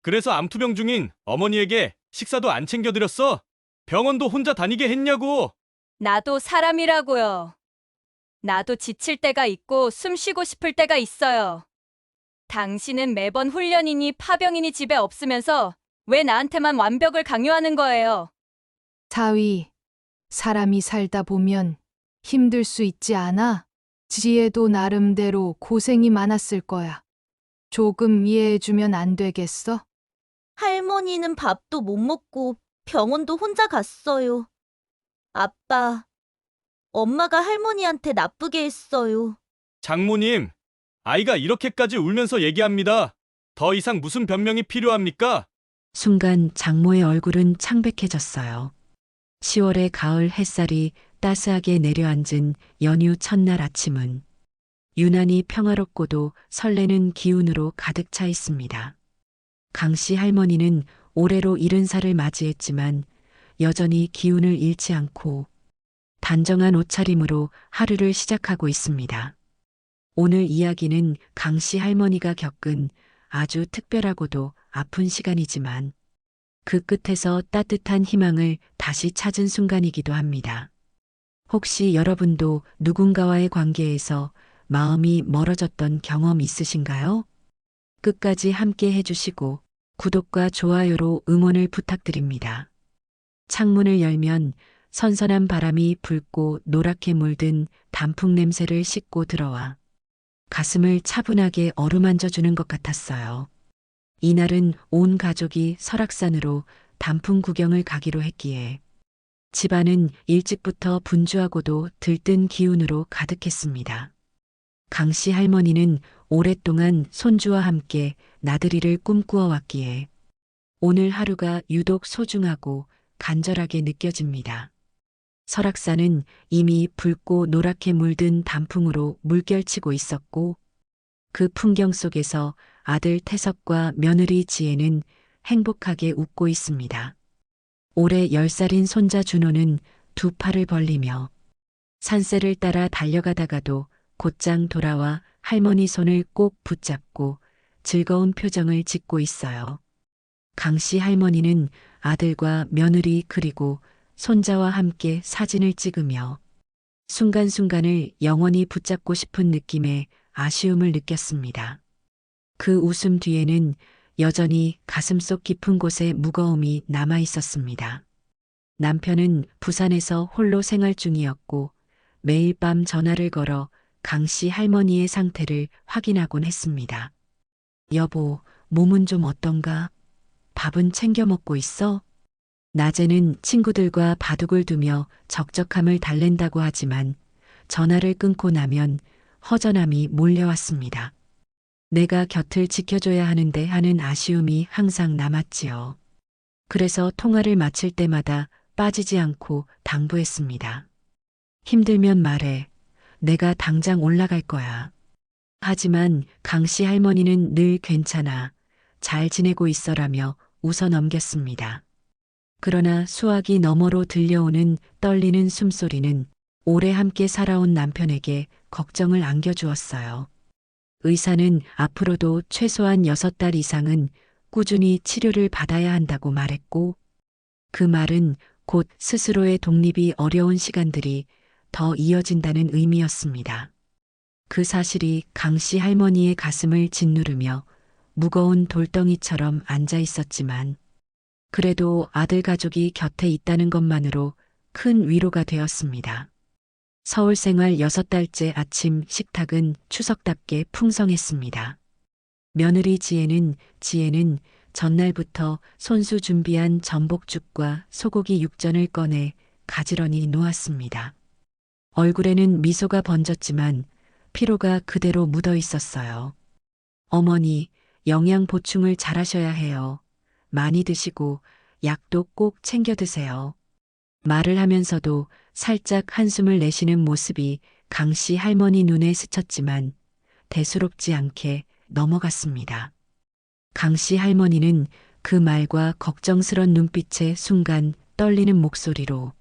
그래서 암투병 중인 어머니에게 식사도 안 챙겨드렸어? 병원도 혼자 다니게 했냐고! 나도 사람이라고요. 나도 지칠 때가 있고 숨 쉬고 싶을 때가 있어요. 당신은 매번 훈련이니 파병이니 집에 없으면서 왜 나한테만 완벽을 강요하는 거예요? 사위, 사람이 살다 보면 힘들 수 있지 않아? 지혜도 나름대로 고생이 많았을 거야. 조금 이해해주면 안 되겠어? 할머니는 밥도 못 먹고 병원도 혼자 갔어요. 아빠, 엄마가 할머니한테 나쁘게 했어요. 장모님, 아이가 이렇게까지 울면서 얘기합니다. 더 이상 무슨 변명이 필요합니까? 순간 장모의 얼굴은 창백해졌어요. 10월의 가을 햇살이 따스하게 내려앉은 연휴 첫날 아침은 유난히 평화롭고도 설레는 기운으로 가득 차 있습니다. 강씨 할머니는 올해로 70살을 맞이했지만 여전히 기운을 잃지 않고 단정한 옷차림으로 하루를 시작하고 있습니다. 오늘 이야기는 강씨 할머니가 겪은 아주 특별하고도 아픈 시간이지만 그 끝에서 따뜻한 희망을 다시 찾은 순간이기도 합니다. 혹시 여러분도 누군가와의 관계에서 마음이 멀어졌던 경험 있으신가요? 끝까지 함께 해주시고 구독과 좋아요로 응원을 부탁드립니다. 창문을 열면 선선한 바람이 붉고 노랗게 물든 단풍 냄새를 싣고 들어와 가슴을 차분하게 어루만져 주는 것 같았어요. 이날은 온 가족이 설악산으로 단풍 구경을 가기로 했기에 집안은 일찍부터 분주하고도 들뜬 기운으로 가득했습니다. 강씨 할머니는 오랫동안 손주와 함께 나들이를 꿈꾸어 왔기에 오늘 하루가 유독 소중하고 간절하게 느껴집니다. 설악산은 이미 붉고 노랗게 물든 단풍으로 물결치고 있었고 그 풍경 속에서 아들 태석과 며느리 지혜는 행복하게 웃고 있습니다. 올해 10살인 손자 준호는 두 팔을 벌리며 산세를 따라 달려가다가도 곧장 돌아와 할머니 손을 꼭 붙잡고 즐거운 표정을 짓고 있어요. 강씨 할머니는 아들과 며느리 그리고 손자와 함께 사진을 찍으며 순간순간을 영원히 붙잡고 싶은 느낌의 아쉬움을 느꼈습니다. 그 웃음 뒤에는 여전히 가슴속 깊은 곳에 무거움이 남아 있었습니다. 남편은 부산에서 홀로 생활 중이었고 매일 밤 전화를 걸어 강씨 할머니의 상태를 확인하곤 했습니다. 여보, 몸은 좀 어떤가? 밥은 챙겨 먹고 있어? 낮에는 친구들과 바둑을 두며 적적함을 달랜다고 하지만 전화를 끊고 나면 허전함이 몰려왔습니다. 내가 곁을 지켜줘야 하는데 하는 아쉬움이 항상 남았지요. 그래서 통화를 마칠 때마다 빠지지 않고 당부했습니다. 힘들면 말해. 내가 당장 올라갈 거야. 하지만 강씨 할머니는 늘 괜찮아. 잘 지내고 있어라며 웃어 넘겼습니다. 그러나 수화기 너머로 들려오는 떨리는 숨소리는 오래 함께 살아온 남편에게 걱정을 안겨주었어요. 의사는 앞으로도 최소한 6달 이상은 꾸준히 치료를 받아야 한다고 말했고, 그 말은 곧 스스로의 독립이 어려운 시간들이 더 이어진다는 의미였습니다. 그 사실이 강씨 할머니의 가슴을 짓누르며 무거운 돌덩이처럼 앉아 있었지만, 그래도 아들 가족이 곁에 있다는 것만으로 큰 위로가 되었습니다. 서울 생활 6달째 아침 식탁은 추석답게 풍성했습니다. 며느리 지혜는 전날부터 손수 준비한 전복죽과 소고기 육전을 꺼내 가지런히 놓았습니다. 얼굴에는 미소가 번졌지만 피로가 그대로 묻어 있었어요. 어머니, 영양 보충을 잘하셔야 해요. 많이 드시고 약도 꼭 챙겨 드세요. 말을 하면서도 살짝 한숨을 내쉬는 모습이 강씨 할머니 눈에 스쳤지만 대수롭지 않게 넘어갔습니다. 강씨 할머니는 그 말과 걱정스런 눈빛에 순간 떨리는 목소리로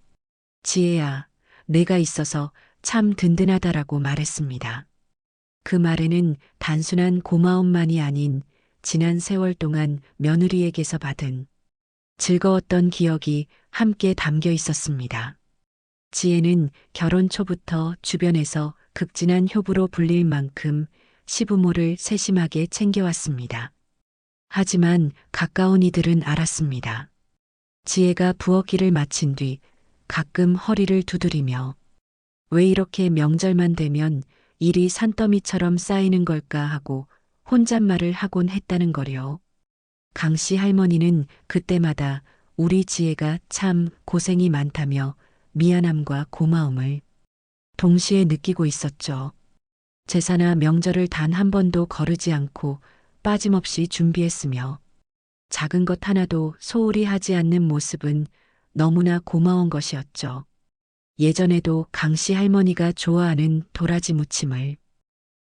지혜야, 내가 있어서 참 든든하다라고 말했습니다. 그 말에는 단순한 고마움만이 아닌 지난 세월 동안 며느리에게서 받은 즐거웠던 기억이 함께 담겨 있었습니다. 지혜는 결혼 초부터 주변에서 극진한 효부로 불릴 만큼 시부모를 세심하게 챙겨왔습니다. 하지만 가까운 이들은 알았습니다. 지혜가 부엌일을 마친 뒤 가끔 허리를 두드리며 왜 이렇게 명절만 되면 일이 산더미처럼 쌓이는 걸까 하고 혼잣말을 하곤 했다는 거려. 강씨 할머니는 그때마다 우리 지혜가 참 고생이 많다며 미안함과 고마움을 동시에 느끼고 있었죠. 제사나 명절을 단 한 번도 거르지 않고 빠짐없이 준비했으며 작은 것 하나도 소홀히 하지 않는 모습은 너무나 고마운 것이었죠. 예전에도 강씨 할머니가 좋아하는 도라지 무침을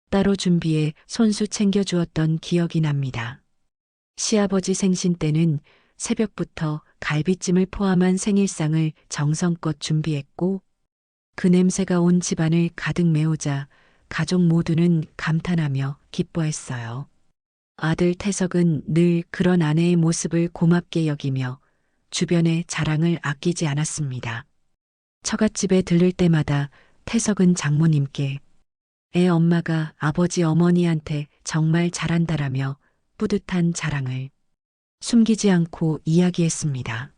따로 준비해 손수 챙겨주었던 기억이 납니다. 시아버지 생신 때는 새벽부터 갈비찜을 포함한 생일상을 정성껏 준비했고 그 냄새가 온 집안을 가득 메우자 가족 모두는 감탄하며 기뻐했어요. 아들 태석은 늘 그런 아내의 모습을 고맙게 여기며 주변의 자랑을 아끼지 않았습니다. 처갓집에 들를 때마다 태석은 장모님께 애 엄마가 아버지 어머니한테 정말 잘한다라며 뿌듯한 자랑을 숨기지 않고 이야기했습니다.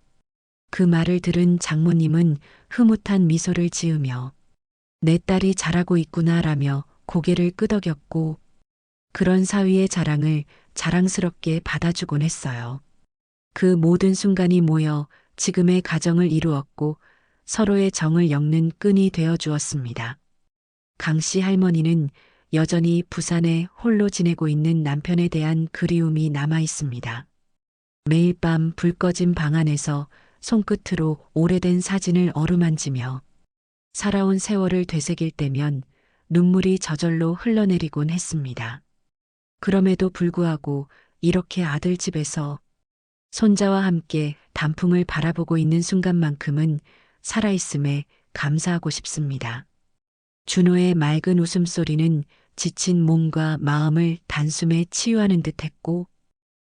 그 말을 들은 장모님은 흐뭇한 미소를 지으며 내 딸이 잘하고 있구나라며 고개를 끄덕였고 그런 사위의 자랑을 자랑스럽게 받아주곤 했어요. 그 모든 순간이 모여 지금의 가정을 이루었고 서로의 정을 엮는 끈이 되어 주었습니다. 강씨 할머니는 여전히 부산에 홀로 지내고 있는 남편에 대한 그리움이 남아 있습니다. 매일 밤 불 꺼진 방 안에서 손끝으로 오래된 사진을 어루만지며 살아온 세월을 되새길 때면 눈물이 저절로 흘러내리곤 했습니다. 그럼에도 불구하고 이렇게 아들 집에서 손자와 함께 단풍을 바라보고 있는 순간만큼은 살아있음에 감사하고 싶습니다. 준호의 맑은 웃음소리는 지친 몸과 마음을 단숨에 치유하는 듯 했고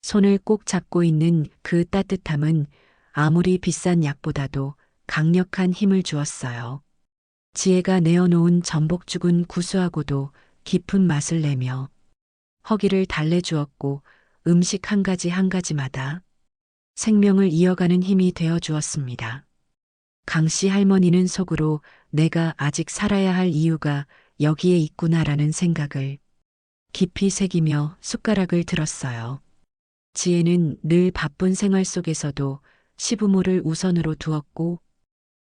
손을 꼭 잡고 있는 그 따뜻함은 아무리 비싼 약보다도 강력한 힘을 주었어요. 지혜가 내어놓은 전복죽은 구수하고도 깊은 맛을 내며 허기를 달래주었고 음식 한 가지 한 가지마다 생명을 이어가는 힘이 되어 주었습니다. 강씨 할머니는 속으로 내가 아직 살아야 할 이유가 여기에 있구나라는 생각을 깊이 새기며 숟가락을 들었어요. 지혜는 늘 바쁜 생활 속에서도 시부모를 우선으로 두었고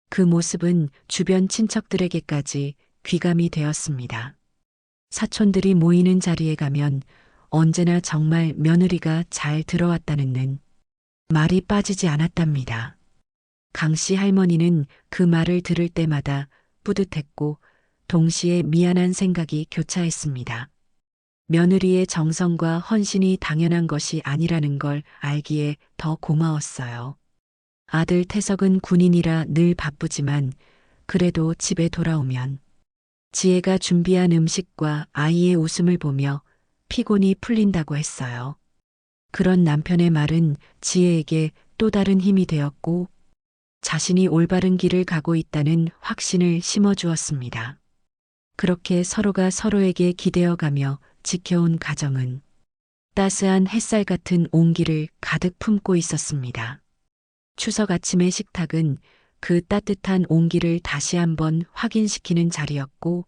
그 모습은 주변 친척들에게까지 귀감이 되었습니다. 사촌들이 모이는 자리에 가면 언제나 정말 며느리가 잘 들어왔다는 말이 빠지지 않았답니다. 강씨 할머니는 그 말을 들을 때마다 뿌듯했고 동시에 미안한 생각이 교차했습니다. 며느리의 정성과 헌신이 당연한 것이 아니라는 걸 알기에 더 고마웠어요. 아들 태석은 군인이라 늘 바쁘지만 그래도 집에 돌아오면 지혜가 준비한 음식과 아이의 웃음을 보며 피곤이 풀린다고 했어요. 그런 남편의 말은 지혜에게 또 다른 힘이 되었고 자신이 올바른 길을 가고 있다는 확신을 심어주었습니다. 그렇게 서로가 서로에게 기대어가며 지켜온 가정은 따스한 햇살 같은 온기를 가득 품고 있었습니다. 추석 아침의 식탁은 그 따뜻한 온기를 다시 한번 확인시키는 자리였고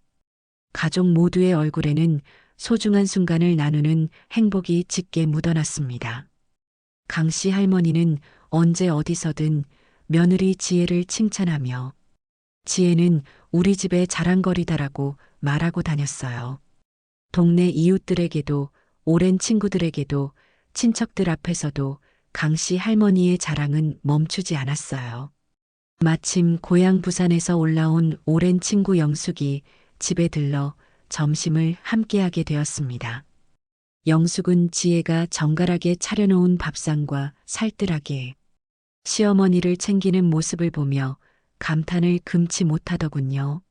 가족 모두의 얼굴에는 소중한 순간을 나누는 행복이 짙게 묻어났습니다. 강씨 할머니는 언제 어디서든 며느리 지혜를 칭찬하며 지혜는 우리 집의 자랑거리다라고 말하고 다녔어요. 동네 이웃들에게도 오랜 친구들에게도 친척들 앞에서도 강씨 할머니의 자랑은 멈추지 않았어요. 마침 고향 부산에서 올라온 오랜 친구 영숙이 집에 들러 점심을 함께하게 되었습니다. 영숙은 지혜가 정갈하게 차려놓은 밥상과 살뜰하게 시어머니를 챙기는 모습을 보며 감탄을 금치 못하더군요.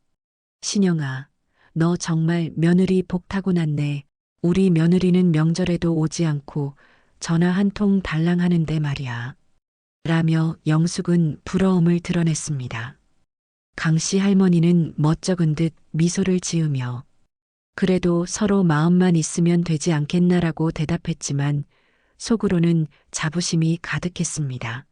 신영아, 너 정말 며느리 복 타고났네. 우리 며느리는 명절에도 오지 않고 전화 한 통 달랑 하는데 말이야. 라며 영숙은 부러움을 드러냈습니다. 강씨 할머니는 멋쩍은 듯 미소를 지으며 그래도 서로 마음만 있으면 되지 않겠나라고 대답했지만 속으로는 자부심이 가득했습니다.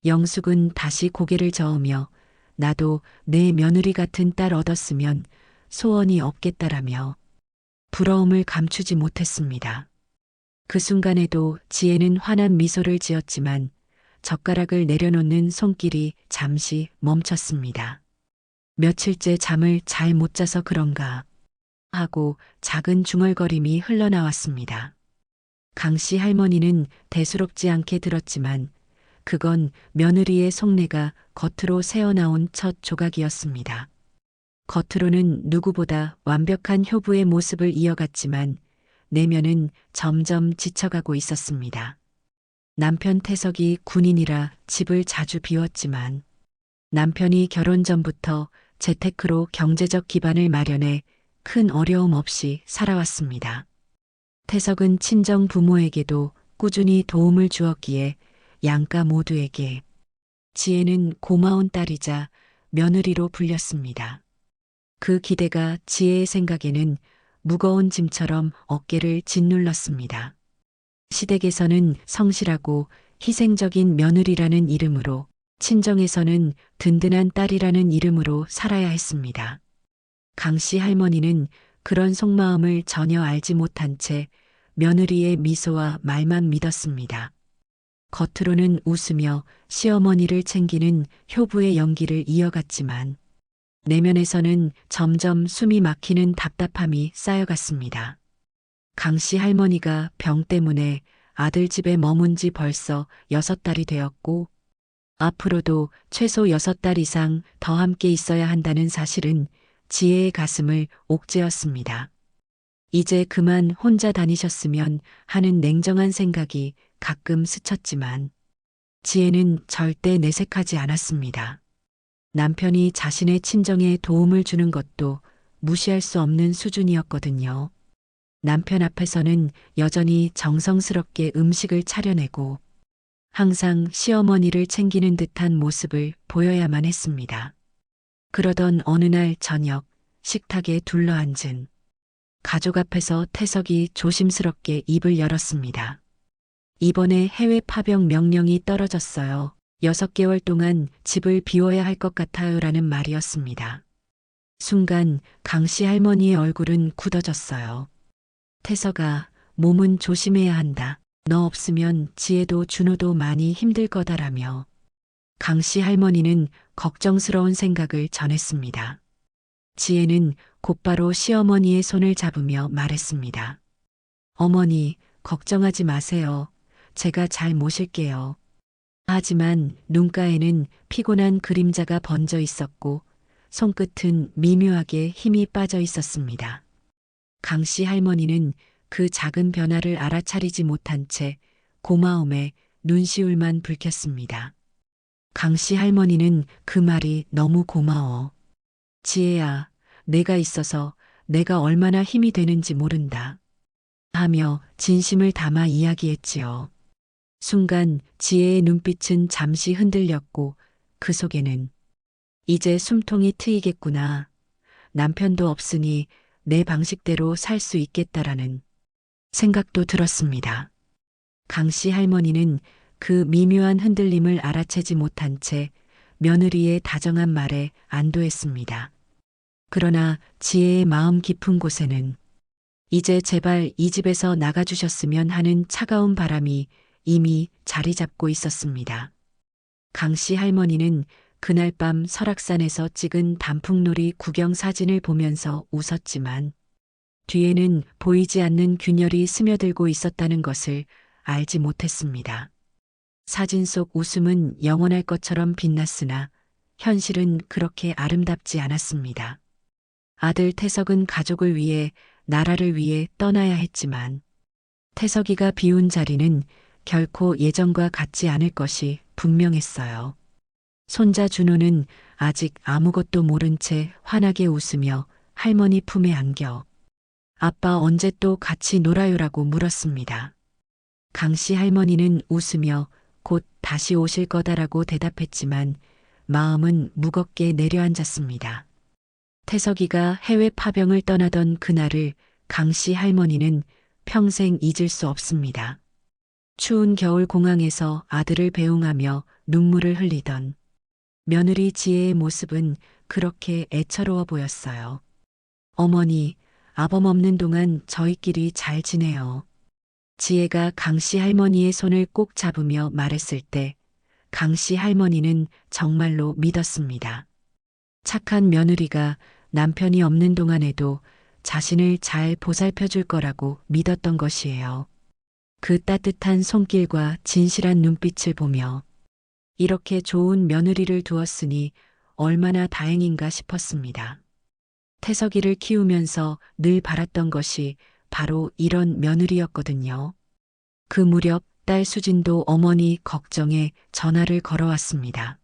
영숙은 다시 고개를 저으며 나도 내 며느리 같은 딸 얻었으면 소원이 없겠다라며 부러움을 감추지 못했습니다. 그 순간에도 지혜는 환한 미소를 지었지만 젓가락을 내려놓는 손길이 잠시 멈췄습니다. 며칠째 잠을 잘 못 자서 그런가 하고 작은 중얼거림이 흘러나왔습니다. 강씨 할머니는 대수롭지 않게 들었지만 그건 며느리의 속내가 겉으로 새어나온 첫 조각이었습니다. 겉으로는 누구보다 완벽한 효부의 모습을 이어갔지만 내면은 점점 지쳐가고 있었습니다. 남편 태석이 군인이라 집을 자주 비웠지만 남편이 결혼 전부터 재테크로 경제적 기반을 마련해 큰 어려움 없이 살아왔습니다. 태석은 친정 부모에게도 꾸준히 도움을 주었기에 양가 모두에게 지혜는 고마운 딸이자 며느리로 불렸습니다. 그 기대가 지혜의 생각에는 무거운 짐처럼 어깨를 짓눌렀습니다. 시댁에서는 성실하고 희생적인 며느리라는 이름으로, 친정에서는 든든한 딸이라는 이름으로 살아야 했습니다. 강씨 할머니는 그런 속마음을 전혀 알지 못한 채 며느리의 미소와 말만 믿었습니다. 겉으로는 웃으며 시어머니를 챙기는 효부의 연기를 이어갔지만 내면에서는 점점 숨이 막히는 답답함이 쌓여갔습니다. 강씨 할머니가 병 때문에 아들 집에 머문 지 벌써 6달이 되었고 앞으로도 최소 6달 이상 더 함께 있어야 한다는 사실은 지혜의 가슴을 옥죄었습니다. 이제 그만 혼자 다니셨으면 하는 냉정한 생각이 가끔 스쳤지만 지혜는 절대 내색하지 않았습니다. 남편이 자신의 친정에 도움을 주는 것도 무시할 수 없는 수준이었거든요. 남편 앞에서는 여전히 정성스럽게 음식을 차려내고 항상 시어머니를 챙기는 듯한 모습을 보여야만 했습니다. 그러던 어느 날 저녁 식탁에 둘러앉은 가족 앞에서 태석이 조심스럽게 입을 열었습니다. 이번에 해외 파병 명령이 떨어졌어요. 6개월 동안 집을 비워야 할 것 같아요. 라는 말이었습니다. 순간 강씨 할머니의 얼굴은 굳어졌어요. 태석아, 몸은 조심해야 한다. 너 없으면 지혜도 준호도 많이 힘들 거다라며 강씨 할머니는 걱정스러운 생각을 전했습니다. 지혜는 곧바로 시어머니의 손을 잡으며 말했습니다. 어머니, 걱정하지 마세요. 제가 잘 모실게요. 하지만 눈가에는 피곤한 그림자가 번져 있었고 손끝은 미묘하게 힘이 빠져 있었습니다. 강씨 할머니는 그 작은 변화를 알아차리지 못한 채 고마움에 눈시울만 붉혔습니다. 강씨 할머니는 그 말이 너무 고마워. 지혜야, 내가 있어서 내가 얼마나 힘이 되는지 모른다. 하며 진심을 담아 이야기했지요. 순간 지혜의 눈빛은 잠시 흔들렸고 그 속에는 이제 숨통이 트이겠구나. 남편도 없으니 내 방식대로 살 수 있겠다라는 생각도 들었습니다. 강씨 할머니는 그 미묘한 흔들림을 알아채지 못한 채 며느리의 다정한 말에 안도했습니다. 그러나 지혜의 마음 깊은 곳에는 이제 제발 이 집에서 나가주셨으면 하는 차가운 바람이 이미 자리 잡고 있었습니다. 강씨 할머니는 그날 밤 설악산에서 찍은 단풍놀이 구경 사진을 보면서 웃었지만 뒤에는 보이지 않는 균열이 스며들고 있었다는 것을 알지 못했습니다. 사진 속 웃음은 영원할 것처럼 빛났으나 현실은 그렇게 아름답지 않았습니다. 아들 태석은 가족을 위해, 나라를 위해 떠나야 했지만 태석이가 비운 자리는 결코 예전과 같지 않을 것이 분명했어요. 손자 준호는 아직 아무것도 모른 채 환하게 웃으며 할머니 품에 안겨 아빠 언제 또 같이 놀아요라고 물었습니다. 강씨 할머니는 웃으며 곧 다시 오실 거다라고 대답했지만 마음은 무겁게 내려앉았습니다. 태석이가 해외 파병을 떠나던 그날을 강씨 할머니는 평생 잊을 수 없습니다. 추운 겨울 공항에서 아들을 배웅하며 눈물을 흘리던 며느리 지혜의 모습은 그렇게 애처로워 보였어요. 어머니, 아범 없는 동안 저희끼리 잘 지내요. 지혜가 강씨 할머니의 손을 꼭 잡으며 말했을 때 강씨 할머니는 정말로 믿었습니다. 착한 며느리가 남편이 없는 동안에도 자신을 잘 보살펴 줄 거라고 믿었던 것이에요. 그 따뜻한 손길과 진실한 눈빛을 보며 이렇게 좋은 며느리를 두었으니 얼마나 다행인가 싶었습니다. 태석이를 키우면서 늘 바랐던 것이 바로 이런 며느리였거든요. 그 무렵 딸 수진도 어머니 걱정에 전화를 걸어왔습니다.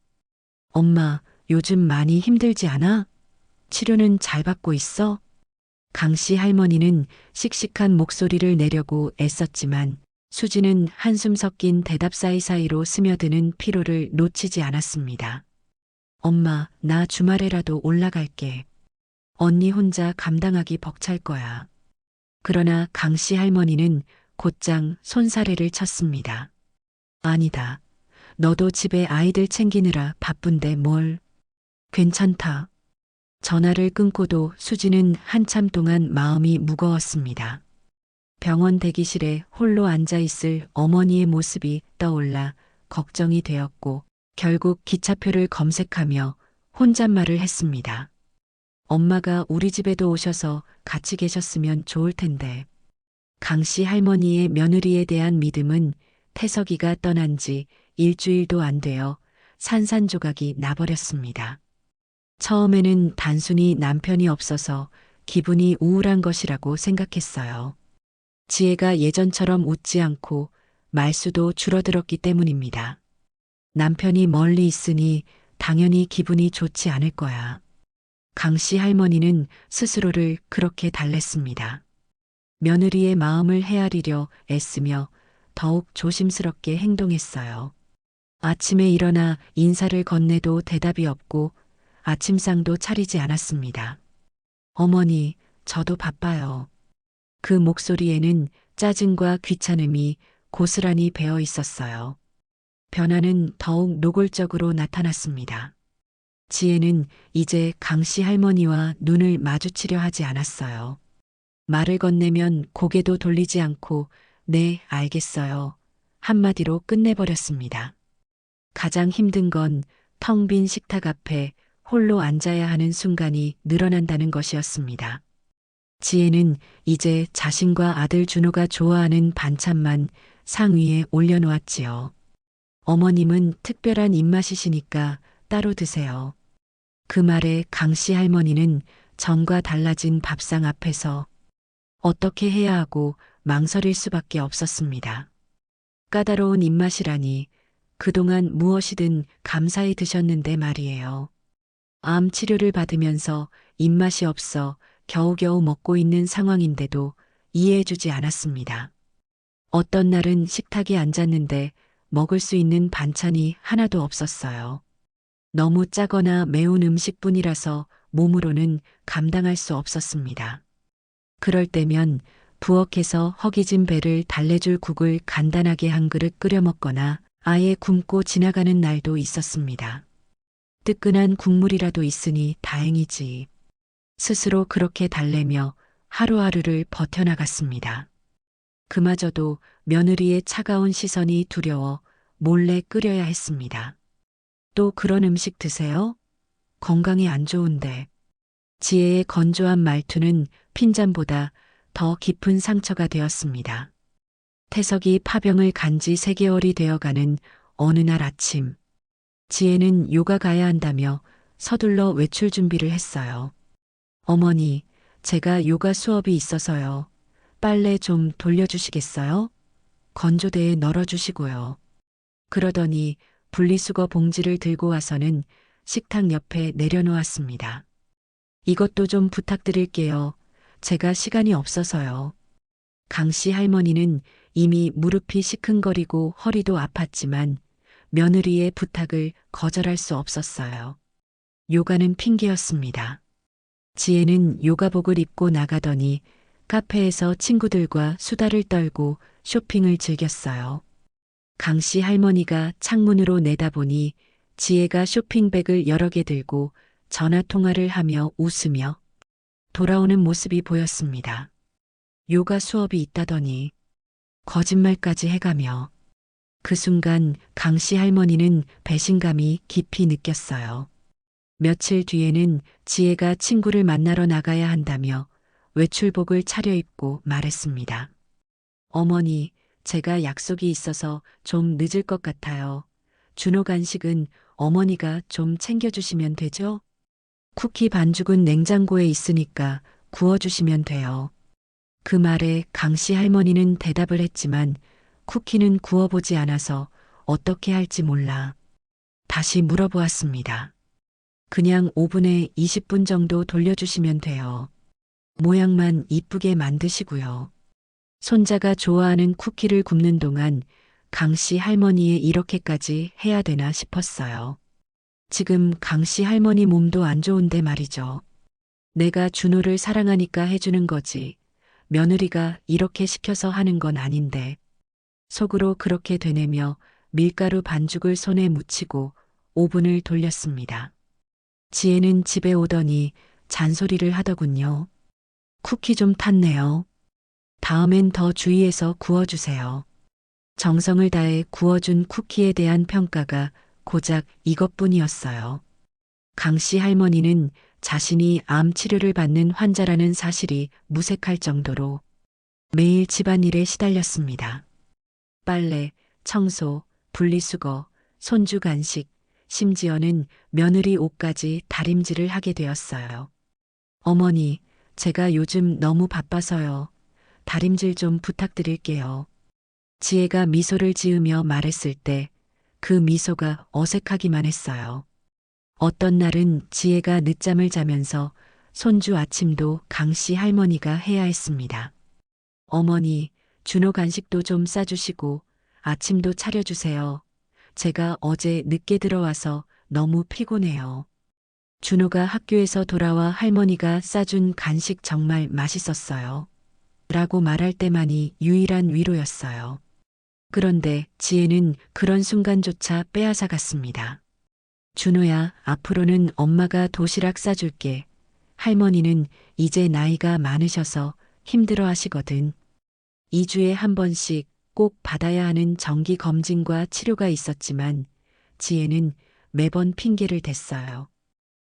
엄마, 요즘 많이 힘들지 않아? 치료는 잘 받고 있어? 강씨 할머니는 씩씩한 목소리를 내려고 애썼지만 수진은 한숨 섞인 대답 사이사이로 스며드는 피로를 놓치지 않았습니다. 엄마, 나 주말에라도 올라갈게. 언니 혼자 감당하기 벅찰 거야. 그러나 강씨 할머니는 곧장 손사래를 쳤습니다. 아니다. 너도 집에 아이들 챙기느라 바쁜데 뭘. 괜찮다. 전화를 끊고도 수지는 한참 동안 마음이 무거웠습니다. 병원 대기실에 홀로 앉아있을 어머니의 모습이 떠올라 걱정이 되었고 결국 기차표를 검색하며 혼잣말을 했습니다. 엄마가 우리 집에도 오셔서 같이 계셨으면 좋을 텐데. 강씨 할머니의 며느리에 대한 믿음은 태석이가 떠난 지 일주일도 안 되어 산산조각이 나버렸습니다. 처음에는 단순히 남편이 없어서 기분이 우울한 것이라고 생각했어요. 지혜가 예전처럼 웃지 않고 말수도 줄어들었기 때문입니다. 남편이 멀리 있으니 당연히 기분이 좋지 않을 거야. 강씨 할머니는 스스로를 그렇게 달랬습니다. 며느리의 마음을 헤아리려 애쓰며 더욱 조심스럽게 행동했어요. 아침에 일어나 인사를 건네도 대답이 없고 아침상도 차리지 않았습니다. 어머니, 저도 바빠요. 그 목소리에는 짜증과 귀찮음이 고스란히 배어 있었어요. 변화는 더욱 노골적으로 나타났습니다. 지혜는 이제 강씨 할머니와 눈을 마주치려 하지 않았어요. 말을 건네면 고개도 돌리지 않고 네, 알겠어요. 한마디로 끝내버렸습니다. 가장 힘든 건 텅 빈 식탁 앞에 홀로 앉아야 하는 순간이 늘어난다는 것이었습니다. 지혜는 이제 자신과 아들 준호가 좋아하는 반찬만 상위에 올려놓았지요. 어머님은 특별한 입맛이시니까 따로 드세요. 그 말에 강씨 할머니는 전과 달라진 밥상 앞에서 어떻게 해야 하고 망설일 수밖에 없었습니다. 까다로운 입맛이라니 그동안 무엇이든 감사히 드셨는데 말이에요. 암 치료를 받으면서 입맛이 없어 겨우겨우 먹고 있는 상황인데도 이해해주지 않았습니다. 어떤 날은 식탁에 앉았는데 먹을 수 있는 반찬이 하나도 없었어요. 너무 짜거나 매운 음식뿐이라서 몸으로는 감당할 수 없었습니다. 그럴 때면 부엌에서 허기진 배를 달래줄 국을 간단하게 한 그릇 끓여 먹거나 아예 굶고 지나가는 날도 있었습니다. 뜨끈한 국물이라도 있으니 다행이지. 스스로 그렇게 달래며 하루하루를 버텨나갔습니다. 그마저도 며느리의 차가운 시선이 두려워 몰래 끓여야 했습니다. 또 그런 음식 드세요? 건강에 안 좋은데. 지혜의 건조한 말투는 핀잔보다 더 깊은 상처가 되었습니다. 태석이 파병을 간 지 3개월이 되어가는 어느 날 아침, 지혜는 요가 가야 한다며 서둘러 외출 준비를 했어요. 어머니, 제가 요가 수업이 있어서요. 빨래 좀 돌려주시겠어요? 건조대에 널어주시고요. 그러더니 분리수거 봉지를 들고 와서는 식탁 옆에 내려놓았습니다. 이것도 좀 부탁드릴게요. 제가 시간이 없어서요. 강씨 할머니는 이미 무릎이 시큰거리고 허리도 아팠지만 며느리의 부탁을 거절할 수 없었어요. 요가는 핑계였습니다. 지혜는 요가복을 입고 나가더니 카페에서 친구들과 수다를 떨고 쇼핑을 즐겼어요. 강씨 할머니가 창문으로 내다보니 지혜가 쇼핑백을 여러 개 들고 전화 통화를 하며 웃으며 돌아오는 모습이 보였습니다. 요가 수업이 있다더니 거짓말까지 해가며 그 순간 강씨 할머니는 배신감이 깊이 느꼈어요. 며칠 뒤에는 지혜가 친구를 만나러 나가야 한다며 외출복을 차려입고 말했습니다. 어머니, 제가 약속이 있어서 좀 늦을 것 같아요. 준호 간식은 어머니가 좀 챙겨주시면 되죠? 쿠키 반죽은 냉장고에 있으니까 구워주시면 돼요. 그 말에 강씨 할머니는 대답을 했지만 쿠키는 구워보지 않아서 어떻게 할지 몰라 다시 물어보았습니다. 그냥 오븐에 20분 정도 돌려주시면 돼요. 모양만 이쁘게 만드시고요. 손자가 좋아하는 쿠키를 굽는 동안 강씨 할머니의 이렇게까지 해야 되나 싶었어요. 지금 강씨 할머니 몸도 안 좋은데 말이죠. 내가 준호를 사랑하니까 해주는 거지. 며느리가 이렇게 시켜서 하는 건 아닌데. 속으로 그렇게 되뇌며 밀가루 반죽을 손에 묻히고 오븐을 돌렸습니다. 지혜는 집에 오더니 잔소리를 하더군요. 쿠키 좀 탔네요. 다음엔 더 주의해서 구워주세요. 정성을 다해 구워준 쿠키에 대한 평가가 고작 이것뿐이었어요. 강씨 할머니는 자신이 암 치료를 받는 환자라는 사실이 무색할 정도로 매일 집안일에 시달렸습니다. 빨래, 청소, 분리수거, 손주 간식, 심지어는 며느리 옷까지 다림질을 하게 되었어요. 어머니, 제가 요즘 너무 바빠서요. 다림질 좀 부탁드릴게요. 지혜가 미소를 지으며 말했을 때 그 미소가 어색하기만 했어요. 어떤 날은 지혜가 늦잠을 자면서 손주 아침도 강씨 할머니가 해야 했습니다. 어머니, 준호 간식도 좀 싸주시고 아침도 차려주세요. 제가 어제 늦게 들어와서 너무 피곤해요. 준호가 학교에서 돌아와 할머니가 싸준 간식 정말 맛있었어요. 라고 말할 때만이 유일한 위로였어요. 그런데 지혜는 그런 순간조차 빼앗아갔습니다. 준호야, 앞으로는 엄마가 도시락 싸줄게. 할머니는 이제 나이가 많으셔서 힘들어 하시거든. 2주에 한 번씩 꼭 받아야 하는 정기 검진과 치료가 있었지만 지혜는 매번 핑계를 댔어요.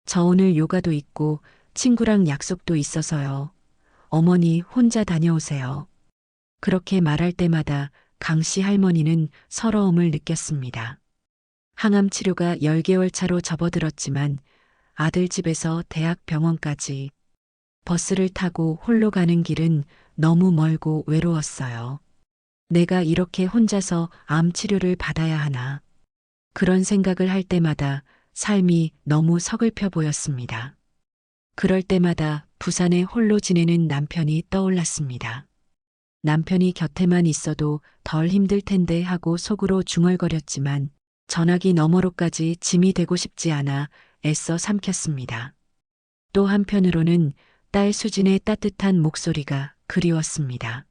저 오늘 요가도 있고 친구랑 약속도 있어서요. 어머니 혼자 다녀오세요. 그렇게 말할 때마다 강씨 할머니는 서러움을 느꼈습니다. 항암 치료가 10개월 차로 접어들었지만 아들 집에서 대학 병원까지 버스를 타고 홀로 가는 길은 너무 멀고 외로웠어요. 내가 이렇게 혼자서 암 치료를 받아야 하나. 그런 생각을 할 때마다 삶이 너무 서글퍼 보였습니다. 그럴 때마다 부산에 홀로 지내는 남편이 떠올랐습니다. 남편이 곁에만 있어도 덜 힘들 텐데 하고 속으로 중얼거렸지만 전화기 너머로까지 짐이 되고 싶지 않아 애써 삼켰습니다. 또 한편으로는 딸 수진의 따뜻한 목소리가 그리웠습니다.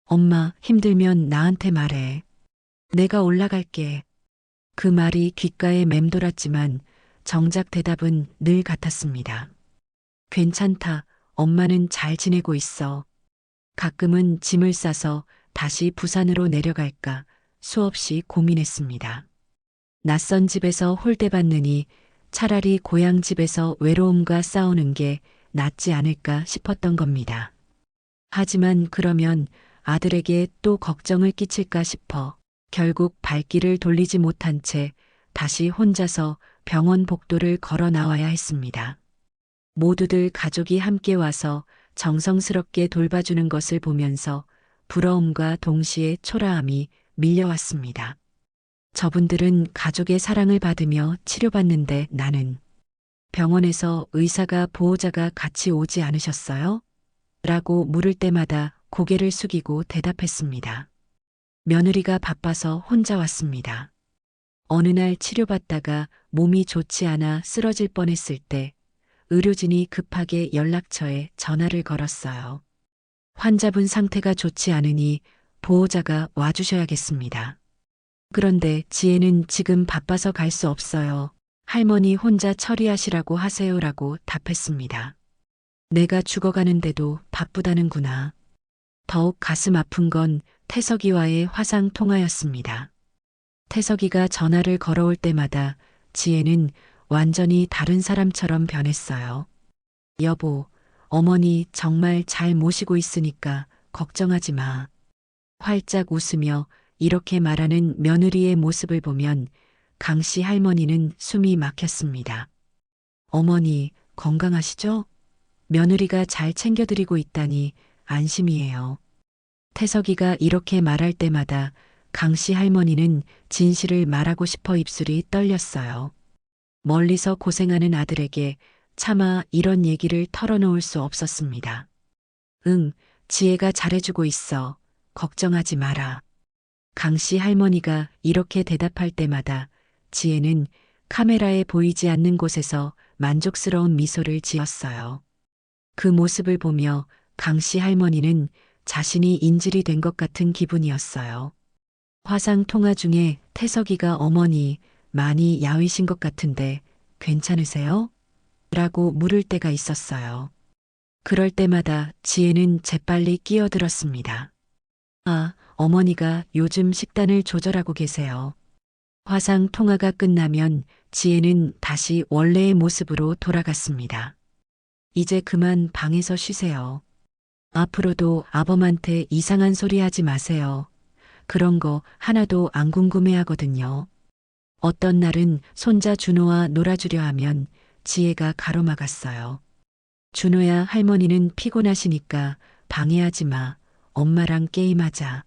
엄마, 힘들면 나한테 말해. 내가 올라갈게. 그 말이 귓가에 맴돌았지만 정작 대답은 늘 같았습니다. 괜찮다. 엄마는 잘 지내고 있어. 가끔은 짐을 싸서 다시 부산으로 내려갈까 수없이 고민했습니다. 낯선 집에서 홀대받느니 차라리 고향 집에서 외로움과 싸우는 게 낫지 않을까 싶었던 겁니다. 하지만 그러면 아들에게 또 걱정을 끼칠까 싶어 결국 발길을 돌리지 못한 채 다시 혼자서 병원 복도를 걸어 나와야 했습니다. 모두들 가족이 함께 와서 정성스럽게 돌봐주는 것을 보면서 부러움과 동시에 초라함이 밀려왔습니다. 저분들은 가족의 사랑을 받으며 치료받는데 나는 병원에서 의사가 보호자가 같이 오지 않으셨어요? 라고 물을 때마다 고개를 숙이고 대답했습니다. 며느리가 바빠서 혼자 왔습니다. 어느 날 치료받다가 몸이 좋지 않아 쓰러질 뻔했을 때 의료진이 급하게 연락처에 전화를 걸었어요. 환자분 상태가 좋지 않으니 보호자가 와주셔야겠습니다. 그런데 지혜는 지금 바빠서 갈 수 없어요. 할머니 혼자 처리하시라고 하세요라고 답했습니다. 내가 죽어가는데도 바쁘다는구나. 더욱 가슴 아픈 건 태석이와의 화상 통화였습니다. 태석이가 전화를 걸어올 때마다 지혜는 완전히 다른 사람처럼 변했어요. 여보, 어머니 정말 잘 모시고 있으니까 걱정하지 마. 활짝 웃으며 이렇게 말하는 며느리의 모습을 보면 강씨 할머니는 숨이 막혔습니다. 어머니, 건강하시죠? 며느리가 잘 챙겨드리고 있다니 안심이에요. 태석이가 이렇게 말할 때마다 강씨 할머니는 진실을 말하고 싶어 입술이 떨렸어요. 멀리서 고생하는 아들에게 차마 이런 얘기를 털어놓을 수 없었습니다. 응, 지혜가 잘해주고 있어. 걱정하지 마라. 강씨 할머니가 이렇게 대답할 때마다 지혜는 카메라에 보이지 않는 곳에서 만족스러운 미소를 지었어요. 그 모습을 보며 강씨 할머니는 자신이 인질이 된 것 같은 기분이었어요. 화상 통화 중에 태석이가 어머니 많이 야위신 것 같은데 괜찮으세요? 라고 물을 때가 있었어요. 그럴 때마다 지혜는 재빨리 끼어들었습니다. 아, 어머니가 요즘 식단을 조절하고 계세요. 화상 통화가 끝나면 지혜는 다시 원래의 모습으로 돌아갔습니다. 이제 그만 방에서 쉬세요. 앞으로도 아범한테 이상한 소리 하지 마세요. 그런 거 하나도 안 궁금해 하거든요. 어떤 날은 손자 준호와 놀아주려 하면 지혜가 가로막았어요. 준호야, 할머니는 피곤하시니까 방해하지 마. 엄마랑 게임하자.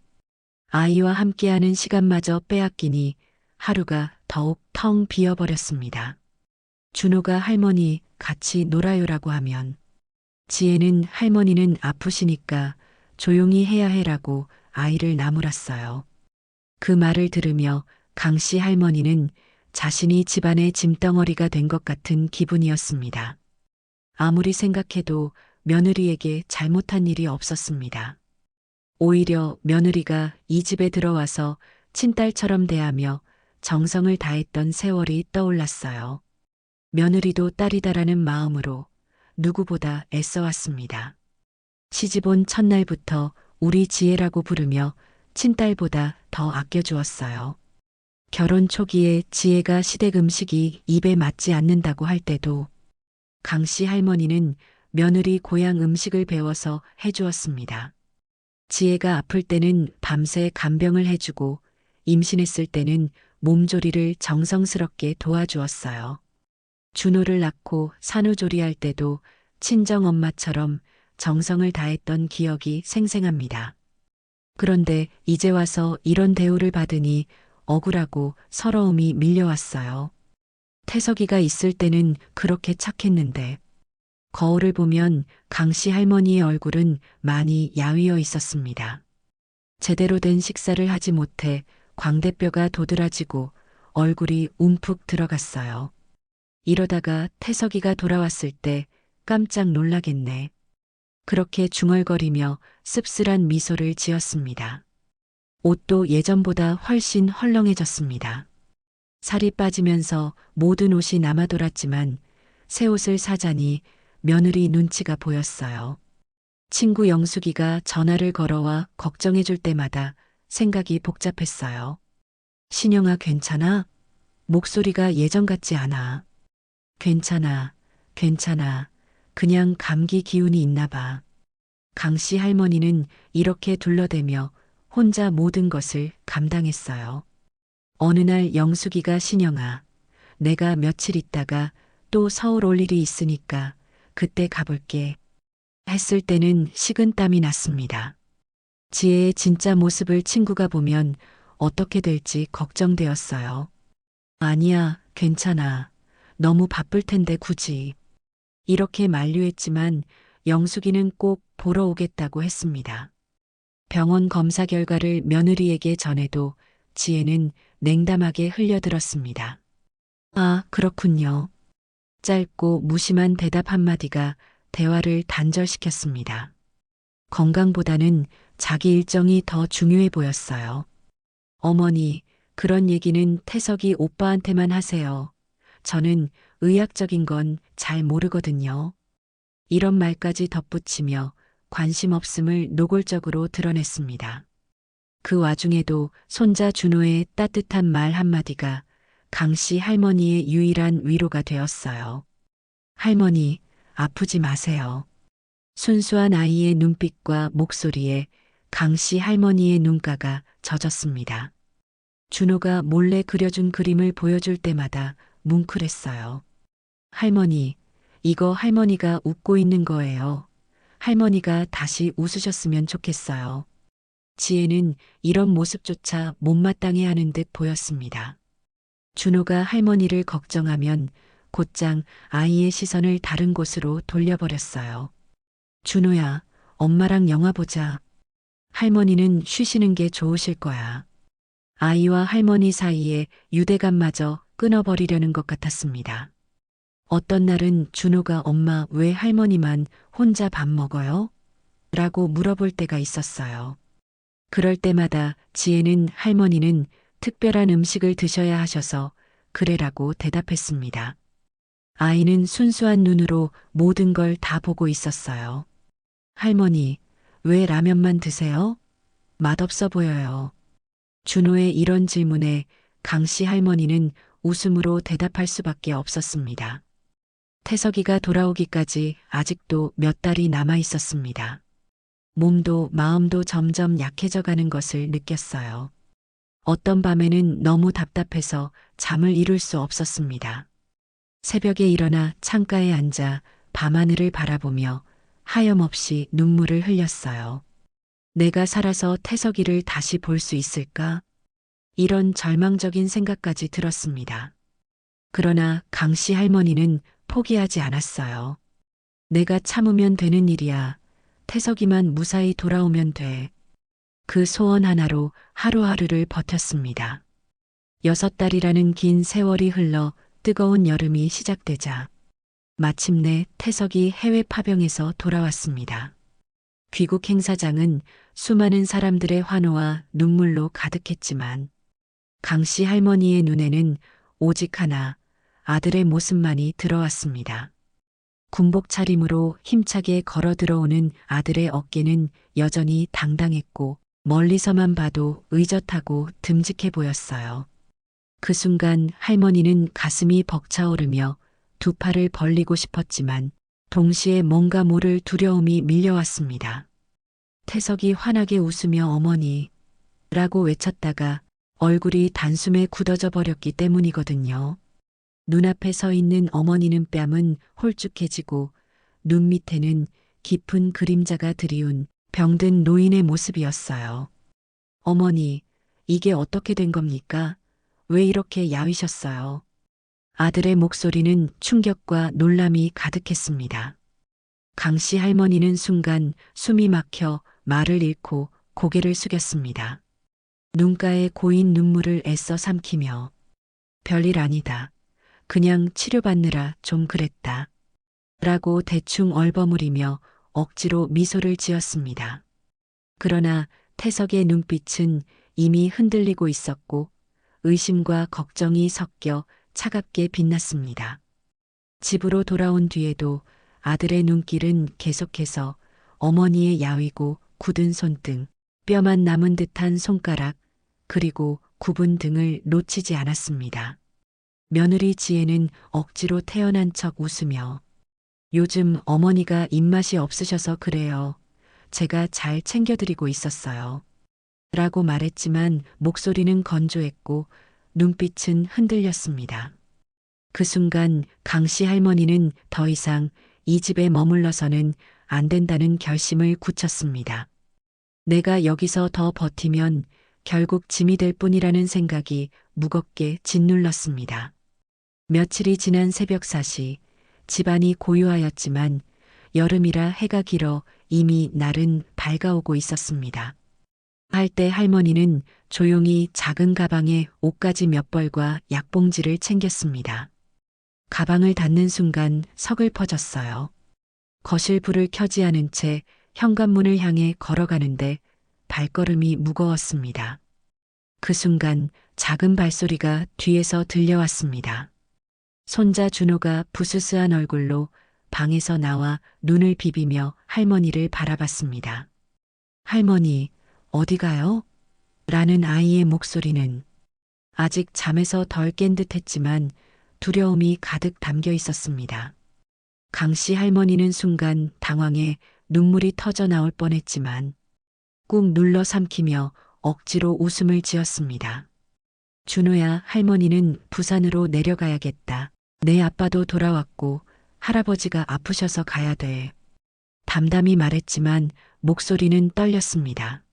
아이와 함께하는 시간마저 빼앗기니 하루가 더욱 텅 비어버렸습니다. 준호가 할머니 같이 놀아요라고 하면 지혜는 할머니는 아프시니까 조용히 해야 해라고 아이를 나무랐어요. 그 말을 들으며 강씨 할머니는 자신이 집안의 짐덩어리가 된 것 같은 기분이었습니다. 아무리 생각해도 며느리에게 잘못한 일이 없었습니다. 오히려 며느리가 이 집에 들어와서 친딸처럼 대하며 정성을 다했던 세월이 떠올랐어요. 며느리도 딸이다라는 마음으로 누구보다 애써왔습니다. 시집 온 첫날부터 우리 지혜라고 부르며 친딸보다 더 아껴주었어요. 결혼 초기에 지혜가 시댁 음식이 입에 맞지 않는다고 할 때도 강씨 할머니는 며느리 고향 음식을 배워서 해주었습니다. 지혜가 아플 때는 밤새 간병을 해주고 임신했을 때는 몸조리를 정성스럽게 도와주었어요. 준호를 낳고 산후조리할 때도 친정엄마처럼 정성을 다했던 기억이 생생합니다. 그런데 이제 와서 이런 대우를 받으니 억울하고 서러움이 밀려왔어요. 태석이가 있을 때는 그렇게 착했는데 거울을 보면 강씨 할머니의 얼굴은 많이 야위어 있었습니다. 제대로 된 식사를 하지 못해 광대뼈가 도드라지고 얼굴이 움푹 들어갔어요. 이러다가 태석이가 돌아왔을 때 깜짝 놀라겠네. 그렇게 중얼거리며 씁쓸한 미소를 지었습니다. 옷도 예전보다 훨씬 헐렁해졌습니다. 살이 빠지면서 모든 옷이 남아돌았지만 새 옷을 사자니 며느리 눈치가 보였어요. 친구 영숙이가 전화를 걸어와 걱정해줄 때마다 생각이 복잡했어요. 신영아, 괜찮아? 목소리가 예전 같지 않아. 괜찮아, 괜찮아. 그냥 감기 기운이 있나 봐. 강씨 할머니는 이렇게 둘러대며 혼자 모든 것을 감당했어요. 어느 날 영숙이가 신영아, 내가 며칠 있다가 또 서울 올 일이 있으니까 그때 가볼게. 했을 때는 식은땀이 났습니다. 지혜의 진짜 모습을 친구가 보면 어떻게 될지 걱정되었어요. 아니야, 괜찮아. 너무 바쁠 텐데 굳이. 이렇게 만류했지만 영숙이는 꼭 보러 오겠다고 했습니다. 병원 검사 결과를 며느리에게 전해도 지혜는 냉담하게 흘려들었습니다. 아, 그렇군요. 짧고 무심한 대답 한마디가 대화를 단절시켰습니다. 건강보다는 자기 일정이 더 중요해 보였어요. 어머니, 그런 얘기는 태석이 오빠한테만 하세요. 저는 의학적인 건 잘 모르거든요. 이런 말까지 덧붙이며 관심 없음을 노골적으로 드러냈습니다. 그 와중에도 손자 준호의 따뜻한 말 한마디가 강씨 할머니의 유일한 위로가 되었어요. 할머니, 아프지 마세요. 순수한 아이의 눈빛과 목소리에 강씨 할머니의 눈가가 젖었습니다. 준호가 몰래 그려준 그림을 보여줄 때마다 뭉클했어요. 할머니, 이거 할머니가 웃고 있는 거예요. 할머니가 다시 웃으셨으면 좋겠어요. 지혜는 이런 모습조차 못마땅해 하는 듯 보였습니다. 준호가 할머니를 걱정하면 곧장 아이의 시선을 다른 곳으로 돌려버렸어요. 준호야, 엄마랑 영화 보자. 할머니는 쉬시는 게 좋으실 거야. 아이와 할머니 사이에 유대감마저 끊어버리려는 것 같았습니다. 어떤 날은 준호가 엄마 왜 할머니만 혼자 밥 먹어요? 라고 물어볼 때가 있었어요. 그럴 때마다 지혜는 할머니는 특별한 음식을 드셔야 하셔서 그래라고 대답했습니다. 아이는 순수한 눈으로 모든 걸 다 보고 있었어요. 할머니, 왜 라면만 드세요? 맛없어 보여요. 준호의 이런 질문에 강씨 할머니는 웃음으로 대답할 수밖에 없었습니다. 태석이가 돌아오기까지 아직도 몇 달이 남아 있었습니다. 몸도 마음도 점점 약해져 가는 것을 느꼈어요. 어떤 밤에는 너무 답답해서 잠을 이룰 수 없었습니다. 새벽에 일어나 창가에 앉아 밤하늘을 바라보며 하염없이 눈물을 흘렸어요. 내가 살아서 태석이를 다시 볼 수 있을까? 이런 절망적인 생각까지 들었습니다. 그러나 강씨 할머니는 포기하지 않았어요. 내가 참으면 되는 일이야. 태석이만 무사히 돌아오면 돼. 그 소원 하나로 하루하루를 버텼습니다. 6달이라는 긴 세월이 흘러 뜨거운 여름이 시작되자 마침내 태석이 해외 파병에서 돌아왔습니다. 귀국 행사장은 수많은 사람들의 환호와 눈물로 가득했지만 강씨 할머니의 눈에는 오직 하나 아들의 모습만이 들어왔습니다. 군복 차림으로 힘차게 걸어 들어오는 아들의 어깨는 여전히 당당했고 멀리서만 봐도 의젓하고 듬직해 보였어요. 그 순간 할머니는 가슴이 벅차오르며 두 팔을 벌리고 싶었지만 동시에 뭔가 모를 두려움이 밀려왔습니다. 태석이 환하게 웃으며 어머니 라고 외쳤다가 얼굴이 단숨에 굳어져 버렸기 때문이거든요. 눈앞에 서 있는 어머니는 뺨은 홀쭉해지고 눈 밑에는 깊은 그림자가 드리운 병든 노인의 모습이었어요. 어머니, 이게 어떻게 된 겁니까? 왜 이렇게 야위셨어요? 아들의 목소리는 충격과 놀람이 가득했습니다. 강씨 할머니는 순간 숨이 막혀 말을 잃고 고개를 숙였습니다. 눈가에 고인 눈물을 애써 삼키며 별일 아니다. 그냥 치료받느라 좀 그랬다. 라고 대충 얼버무리며 억지로 미소를 지었습니다. 그러나 태석의 눈빛은 이미 흔들리고 있었고 의심과 걱정이 섞여 차갑게 빛났습니다. 집으로 돌아온 뒤에도 아들의 눈길은 계속해서 어머니의 야위고 굳은 손등, 뼈만 남은 듯한 손가락, 그리고 굽은 등을 놓치지 않았습니다. 며느리 지혜는 억지로 태어난 척 웃으며 요즘 어머니가 입맛이 없으셔서 그래요. 제가 잘 챙겨드리고 있었어요. 라고 말했지만 목소리는 건조했고 눈빛은 흔들렸습니다. 그 순간 강씨 할머니는 더 이상 이 집에 머물러서는 안 된다는 결심을 굳혔습니다. 내가 여기서 더 버티면 결국 짐이 될 뿐이라는 생각이 무겁게 짓눌렀습니다. 며칠이 지난 새벽 4시, 집안이 고요하였지만 여름이라 해가 길어 이미 날은 밝아오고 있었습니다. 할 때 할머니는 조용히 작은 가방에 옷가지 몇 벌과 약봉지를 챙겼습니다. 가방을 닫는 순간 서글퍼졌어요. 거실 불을 켜지 않은 채 현관문을 향해 걸어가는데 발걸음이 무거웠습니다. 그 순간 작은 발소리가 뒤에서 들려왔습니다. 손자 준호가 부스스한 얼굴로 방에서 나와 눈을 비비며 할머니를 바라봤습니다. 할머니, 어디 가요? 라는 아이의 목소리는 아직 잠에서 덜 깬 듯 했지만 두려움이 가득 담겨 있었습니다. 강씨 할머니는 순간 당황해 눈물이 터져 나올 뻔했지만 꾹 눌러 삼키며 억지로 웃음을 지었습니다. 준호야, 할머니는 부산으로 내려가야겠다. 내 아빠도 돌아왔고 할아버지가 아프셔서 가야 돼. 담담히 말했지만 목소리는 떨렸습니다.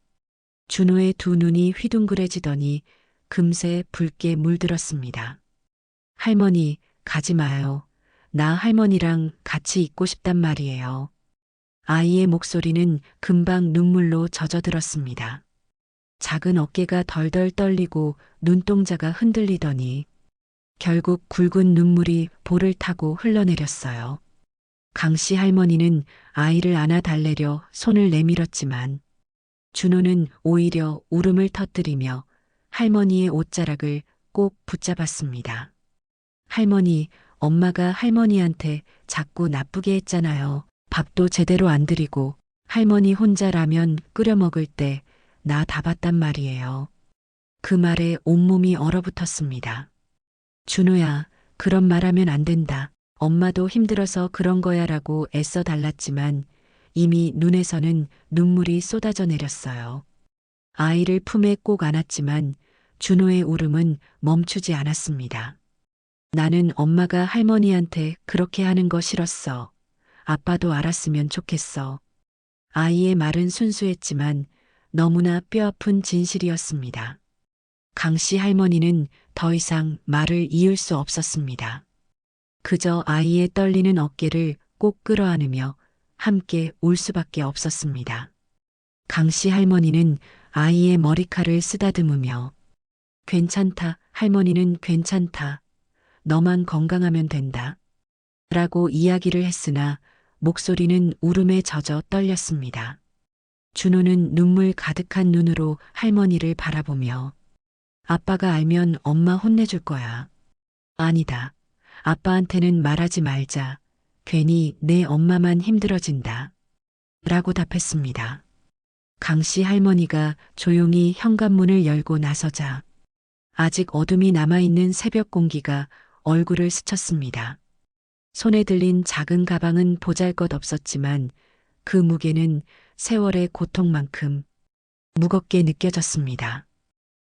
준호의 두 눈이 휘둥그레지더니 금세 붉게 물들었습니다. 할머니, 가지 마요. 나 할머니랑 같이 있고 싶단 말이에요. 아이의 목소리는 금방 눈물로 젖어들었습니다. 작은 어깨가 덜덜 떨리고 눈동자가 흔들리더니 결국 굵은 눈물이 볼을 타고 흘러내렸어요. 강씨 할머니는 아이를 안아 달래려 손을 내밀었지만 준호는 오히려 울음을 터뜨리며 할머니의 옷자락을 꼭 붙잡았습니다. 할머니, 엄마가 할머니한테 자꾸 나쁘게 했잖아요. 밥도 제대로 안 드리고 할머니 혼자 라면 끓여 먹을 때 나 다 봤단 말이에요. 그 말에 온몸이 얼어붙었습니다. 준호야, 그런 말하면 안 된다. 엄마도 힘들어서 그런 거야 라고 애써 달랐지만 이미 눈에서는 눈물이 쏟아져 내렸어요. 아이를 품에 꼭 안았지만 준호의 울음은 멈추지 않았습니다. 나는 엄마가 할머니한테 그렇게 하는 거 싫었어. 아빠도 알았으면 좋겠어. 아이의 말은 순수했지만 너무나 뼈아픈 진실이었습니다. 강씨 할머니는 더 이상 말을 이을 수 없었습니다. 그저 아이의 떨리는 어깨를 꼭 끌어안으며 함께 울 수밖에 없었습니다. 강씨 할머니는 아이의 머리칼을 쓰다듬으며 괜찮다, 할머니는 괜찮다. 너만 건강하면 된다. 라고 이야기를 했으나 목소리는 울음에 젖어 떨렸습니다. 준호는 눈물 가득한 눈으로 할머니를 바라보며 아빠가 알면 엄마 혼내줄 거야. 아니다. 아빠한테는 말하지 말자. 괜히 내 엄마만 힘들어진다. 라고 답했습니다. 강씨 할머니가 조용히 현관문을 열고 나서자 아직 어둠이 남아있는 새벽 공기가 얼굴을 스쳤습니다. 손에 들린 작은 가방은 보잘것없었지만 그 무게는 세월의 고통만큼 무겁게 느껴졌습니다.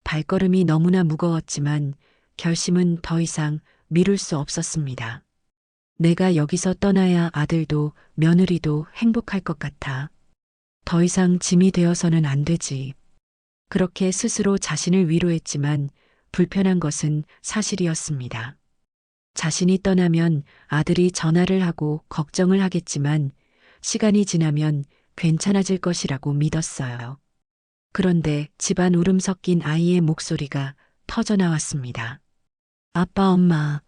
발걸음이 너무나 무거웠지만 결심은 더 이상 미룰 수 없었습니다. 내가 여기서 떠나야 아들도 며느리도 행복할 것 같아. 더 이상 짐이 되어서는 안 되지. 그렇게 스스로 자신을 위로했지만 불편한 것은 사실이었습니다. 자신이 떠나면 아들이 전화를 하고 걱정을 하겠지만 시간이 지나면 괜찮아질 것이라고 믿었어요. 그런데 집안 울음 섞인 아이의 목소리가 터져나왔습니다. 아빠, 엄마,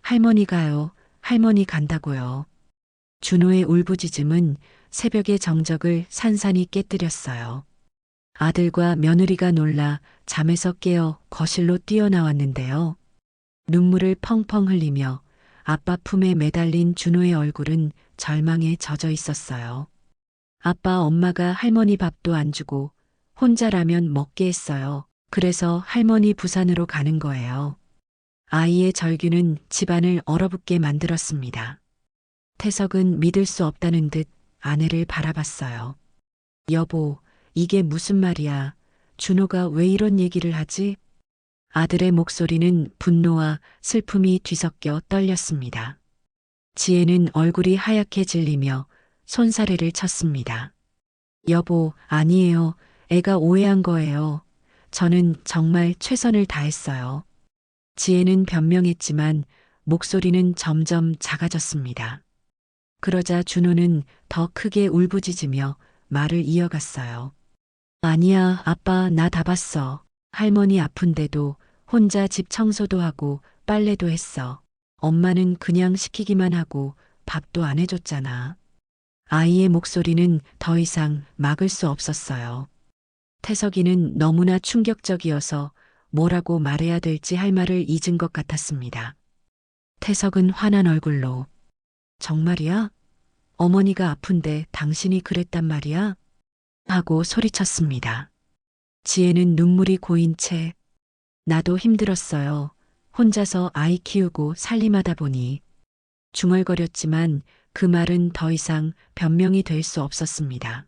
할머니 가요. 할머니 간다고요. 준호의 울부짖음은 새벽의 정적을 산산이 깨뜨렸어요. 아들과 며느리가 놀라 잠에서 깨어 거실로 뛰어나왔는데요. 눈물을 펑펑 흘리며 아빠 품에 매달린 준호의 얼굴은 절망에 젖어 있었어요. 아빠, 엄마가 할머니 밥도 안 주고 혼자 라면 먹게 했어요. 그래서 할머니 부산으로 가는 거예요. 아이의 절규는 집안을 얼어붙게 만들었습니다. 태석은 믿을 수 없다는 듯 아내를 바라봤어요. 여보, 이게 무슨 말이야. 준호가 왜 이런 얘기를 하지? 아들의 목소리는 분노와 슬픔이 뒤섞여 떨렸습니다. 지혜는 얼굴이 하얗게 질리며 손사래를 쳤습니다. 여보, 아니에요. 애가 오해한 거예요. 저는 정말 최선을 다했어요. 지혜는 변명했지만 목소리는 점점 작아졌습니다. 그러자 준호는 더 크게 울부짖으며 말을 이어갔어요. 아니야, 아빠, 나 다 봤어. 할머니 아픈데도 혼자 집 청소도 하고 빨래도 했어. 엄마는 그냥 시키기만 하고 밥도 안 해줬잖아. 아이의 목소리는 더 이상 막을 수 없었어요. 태석이는 너무나 충격적이어서 뭐라고 말해야 될지 할 말을 잊은 것 같았습니다. 태석은 화난 얼굴로 정말이야? 어머니가 아픈데 당신이 그랬단 말이야? 하고 소리쳤습니다. 지혜는 눈물이 고인 채 나도 힘들었어요. 혼자서 아이 키우고 살림하다 보니 중얼거렸지만 그 말은 더 이상 변명이 될 수 없었습니다.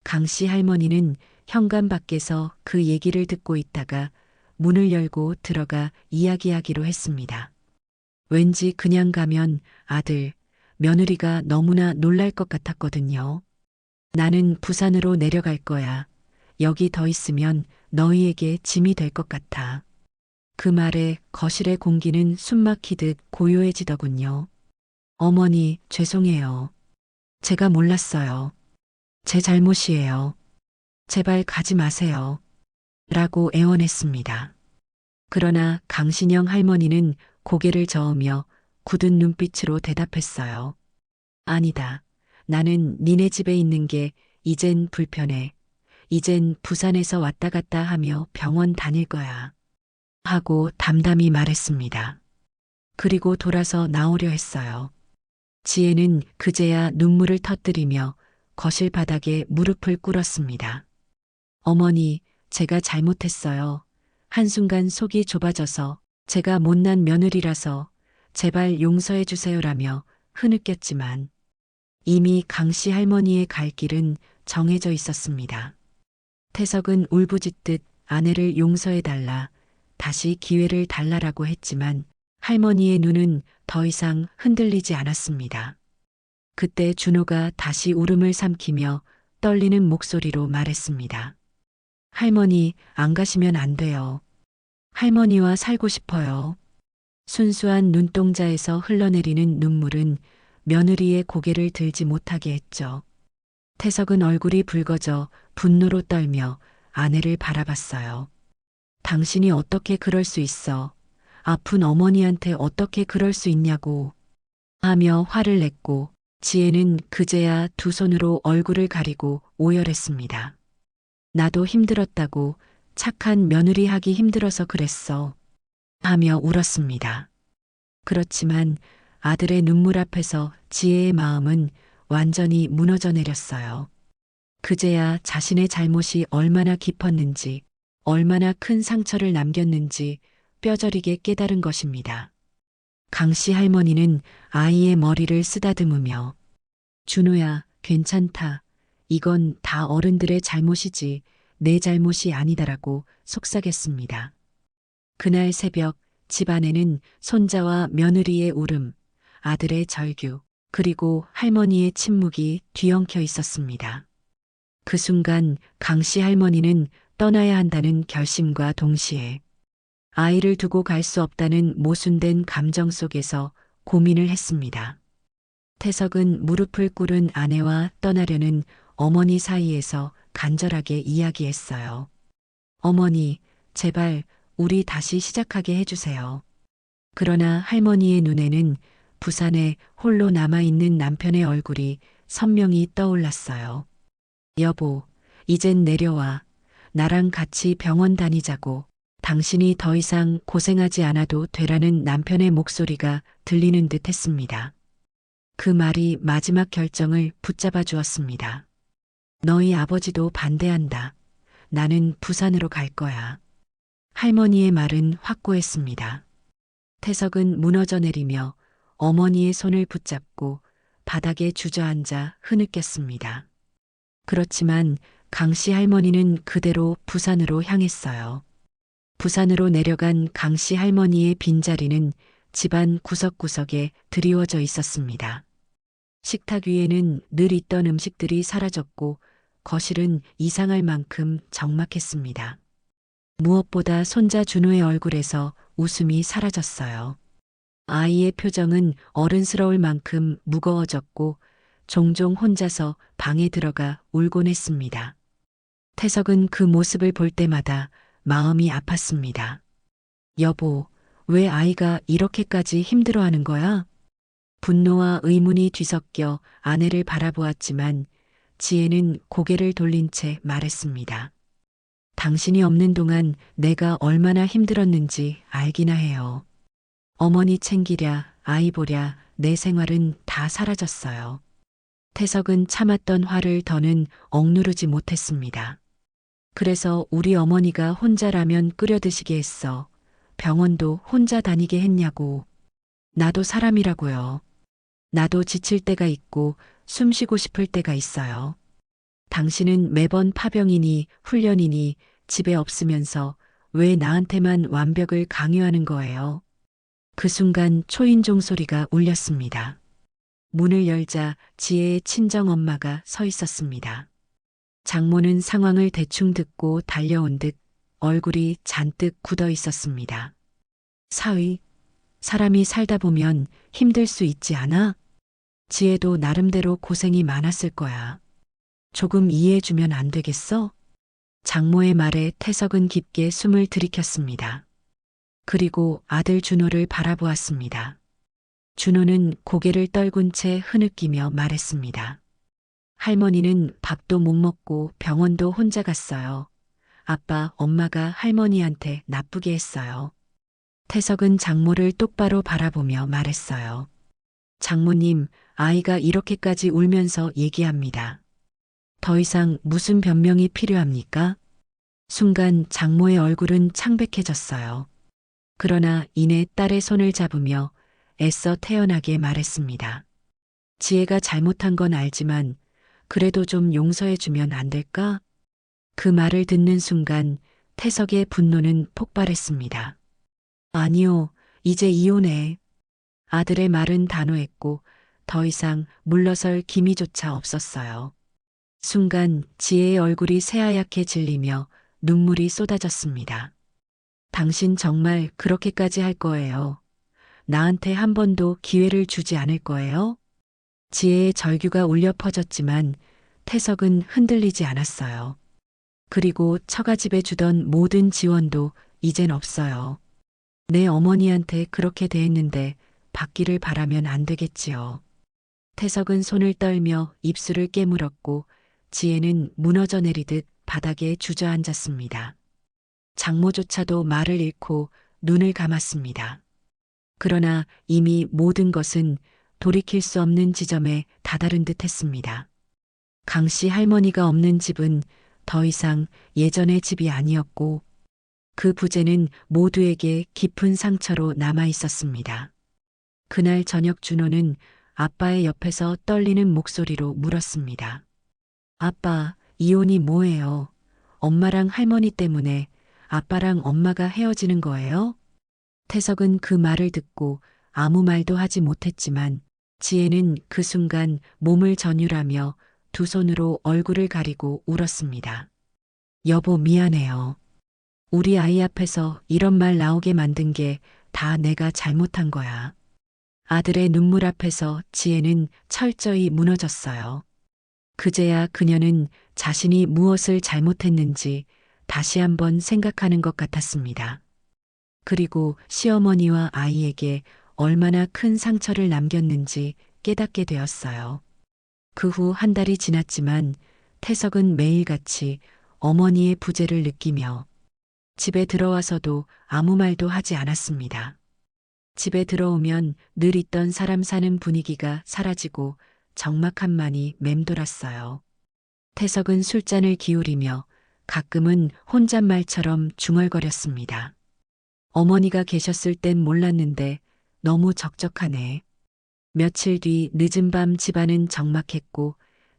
강씨 할머니는 현관 밖에서 그 얘기를 듣고 있다가 문을 열고 들어가 이야기하기로 했습니다. 왠지 그냥 가면 아들, 며느리가 너무나 놀랄 것 같았거든요. 나는 부산으로 내려갈 거야. 여기 더 있으면 너희에게 짐이 될 것 같아. 그 말에 거실의 공기는 숨막히듯 고요해지더군요. 어머니, 죄송해요. 제가 몰랐어요. 제 잘못이에요. 제발 가지 마세요. 라고 애원했습니다. 그러나 강신영 할머니는 고개를 저으며 굳은 눈빛으로 대답했어요. 아니다. 나는 니네 집에 있는 게 이젠 불편해. 이젠 부산에서 왔다 갔다 하며 병원 다닐 거야. 하고 담담히 말했습니다. 그리고 돌아서 나오려 했어요. 지혜는 그제야 눈물을 터뜨리며 거실 바닥에 무릎을 꿇었습니다. 어머니, 제가 잘못했어요. 한순간 속이 좁아져서 제가 못난 며느리라서 제발 용서해 주세요라며 흐느꼈지만 이미 강씨 할머니의 갈 길은 정해져 있었습니다. 태석은 울부짖듯 아내를 용서해달라, 다시 기회를 달라라고 했지만 할머니의 눈은 더 이상 흔들리지 않았습니다. 그때 준호가 다시 울음을 삼키며 떨리는 목소리로 말했습니다. 할머니, 안 가시면 안 돼요. 할머니와 살고 싶어요. 순수한 눈동자에서 흘러내리는 눈물은 며느리의 고개를 들지 못하게 했죠. 태석은 얼굴이 붉어져 분노로 떨며 아내를 바라봤어요. 당신이 어떻게 그럴 수 있어? 아픈 어머니한테 어떻게 그럴 수 있냐고 하며 화를 냈고 지혜는 그제야 두 손으로 얼굴을 가리고 오열했습니다. 나도 힘들었다고, 착한 며느리 하기 힘들어서 그랬어 하며 울었습니다. 그렇지만 아들의 눈물 앞에서 지혜의 마음은 완전히 무너져 내렸어요. 그제야 자신의 잘못이 얼마나 깊었는지, 얼마나 큰 상처를 남겼는지 뼈저리게 깨달은 것입니다. 강씨 할머니는 아이의 머리를 쓰다듬으며 준호야, 괜찮다. 이건 다 어른들의 잘못이지 내 잘못이 아니다라고 속삭였습니다. 그날 새벽 집안에는 손자와 며느리의 울음, 아들의 절규, 그리고 할머니의 침묵이 뒤엉켜 있었습니다. 그 순간 강씨 할머니는 떠나야 한다는 결심과 동시에 아이를 두고 갈 수 없다는 모순된 감정 속에서 고민을 했습니다. 태석은 무릎을 꿇은 아내와 떠나려는 어머니 사이에서 간절하게 이야기했어요. 어머니, 제발 우리 다시 시작하게 해주세요. 그러나 할머니의 눈에는 부산에 홀로 남아있는 남편의 얼굴이 선명히 떠올랐어요. 여보, 이젠 내려와. 나랑 같이 병원 다니자고. 당신이 더 이상 고생하지 않아도 되라는 남편의 목소리가 들리는 듯 했습니다. 그 말이 마지막 결정을 붙잡아 주었습니다. 너희 아버지도 반대한다. 나는 부산으로 갈 거야. 할머니의 말은 확고했습니다. 태석은 무너져 내리며 어머니의 손을 붙잡고 바닥에 주저앉아 흐느꼈습니다. 그렇지만 강씨 할머니는 그대로 부산으로 향했어요. 부산으로 내려간 강씨 할머니의 빈자리는 집안 구석구석에 드리워져 있었습니다. 식탁 위에는 늘 있던 음식들이 사라졌고 거실은 이상할 만큼 적막했습니다. 무엇보다 손자 준호의 얼굴에서 웃음이 사라졌어요. 아이의 표정은 어른스러울 만큼 무거워졌고 종종 혼자서 방에 들어가 울곤 했습니다. 태석은 그 모습을 볼 때마다 마음이 아팠습니다. 여보, 왜 아이가 이렇게까지 힘들어하는 거야? 분노와 의문이 뒤섞여 아내를 바라보았지만 지혜는 고개를 돌린 채 말했습니다. 당신이 없는 동안 내가 얼마나 힘들었는지 알기나 해요. 어머니 챙기랴, 아이 보랴, 내 생활은 다 사라졌어요. 태석은 참았던 화를 더는 억누르지 못했습니다. 그래서 우리 어머니가 혼자 라면 끓여 드시게 했어. 병원도 혼자 다니게 했냐고. 나도 사람이라고요. 나도 지칠 때가 있고 숨 쉬고 싶을 때가 있어요. 당신은 매번 파병이니 훈련이니 집에 없으면서 왜 나한테만 완벽을 강요하는 거예요? 그 순간 초인종 소리가 울렸습니다. 문을 열자 지혜의 친정 엄마가 서 있었습니다. 장모는 상황을 대충 듣고 달려온 듯 얼굴이 잔뜩 굳어 있었습니다. 사위, 사람이 살다 보면 힘들 수 있지 않아? 지혜도 나름대로 고생이 많았을 거야. 조금 이해해주면 안 되겠어? 장모의 말에 태석은 깊게 숨을 들이켰습니다. 그리고 아들 준호를 바라보았습니다. 준호는 고개를 떨군 채 흐느끼며 말했습니다. 할머니는 밥도 못 먹고 병원도 혼자 갔어요. 아빠, 엄마가 할머니한테 나쁘게 했어요. 태석은 장모를 똑바로 바라보며 말했어요. 장모님, 아이가 이렇게까지 울면서 얘기합니다. 더 이상 무슨 변명이 필요합니까? 순간 장모의 얼굴은 창백해졌어요. 그러나 이내 딸의 손을 잡으며 애써 태연하게 말했습니다. 지혜가 잘못한 건 알지만 그래도 좀 용서해주면 안 될까? 그 말을 듣는 순간 태석의 분노는 폭발했습니다. 아니요, 이제 이혼해. 아들의 말은 단호했고 더 이상 물러설 기미조차 없었어요. 순간 지혜의 얼굴이 새하얗게 질리며 눈물이 쏟아졌습니다. 당신 정말 그렇게까지 할 거예요. 나한테 한 번도 기회를 주지 않을 거예요? 지혜의 절규가 울려 퍼졌지만 태석은 흔들리지 않았어요. 그리고 처가집에 주던 모든 지원도 이젠 없어요. 내 어머니한테 그렇게 대했는데 받기를 바라면 안 되겠지요. 태석은 손을 떨며 입술을 깨물었고 지혜는 무너져 내리듯 바닥에 주저앉았습니다. 장모조차도 말을 잃고 눈을 감았습니다. 그러나 이미 모든 것은 돌이킬 수 없는 지점에 다다른 듯 했습니다. 강씨 할머니가 없는 집은 더 이상 예전의 집이 아니었고 그 부재는 모두에게 깊은 상처로 남아 있었습니다. 그날 저녁 준호는 아빠의 옆에서 떨리는 목소리로 물었습니다. 아빠, 이혼이 뭐예요? 엄마랑 할머니 때문에 아빠랑 엄마가 헤어지는 거예요? 태석은 그 말을 듣고 아무 말도 하지 못했지만 지혜는 그 순간 몸을 전율하며 두 손으로 얼굴을 가리고 울었습니다. 여보, 미안해요. 우리 아이 앞에서 이런 말 나오게 만든 게 다 내가 잘못한 거야. 아들의 눈물 앞에서 지혜는 철저히 무너졌어요. 그제야 그녀는 자신이 무엇을 잘못했는지 다시 한번 생각하는 것 같았습니다. 그리고 시어머니와 아이에게 얼마나 큰 상처를 남겼는지 깨닫게 되었어요. 그 후 한 달이 지났지만 태석은 매일같이 어머니의 부재를 느끼며 집에 들어와서도 아무 말도 하지 않았습니다. 집에 들어오면 늘 있던 사람 사는 분위기가 사라지고 적막함만이 맴돌았어요. 태석은 술잔을 기울이며 가끔은 혼잣말처럼 중얼거렸습니다. 어머니가 계셨을 땐 몰랐는데 너무 적적하네. 며칠 뒤 늦은 밤 집안은 적막했고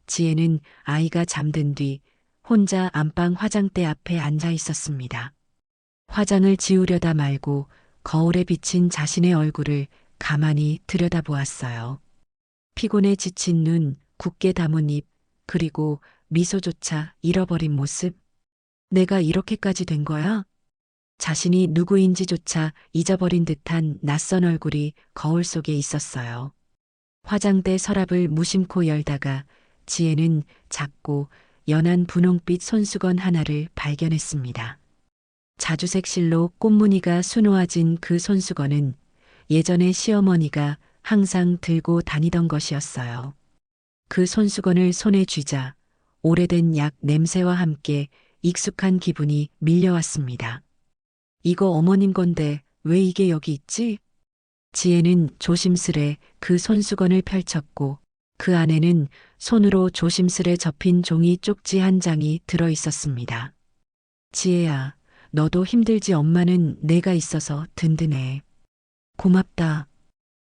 지혜는 아이가 잠든 뒤 혼자 안방 화장대 앞에 앉아 있었습니다. 화장을 지우려다 말고 거울에 비친 자신의 얼굴을 가만히 들여다보았어요. 피곤에 지친 눈, 굳게 담은 입, 그리고 미소조차 잃어버린 모습. 내가 이렇게까지 된 거야? 자신이 누구인지조차 잊어버린 듯한 낯선 얼굴이 거울 속에 있었어요. 화장대 서랍을 무심코 열다가 지혜는 작고 연한 분홍빛 손수건 하나를 발견했습니다. 자주색 실로 꽃무늬가 수놓아진 그 손수건은 예전에 시어머니가 항상 들고 다니던 것이었어요. 그 손수건을 손에 쥐자 오래된 약 냄새와 함께 익숙한 기분이 밀려왔습니다. 이거 어머님 건데 왜 이게 여기 있지? 지혜는 조심스레 그 손수건을 펼쳤고 그 안에는 손으로 조심스레 접힌 종이 쪽지 한 장이 들어 있었습니다. 지혜야, 너도 힘들지 엄마는 내가 있어서 든든해. 고맙다.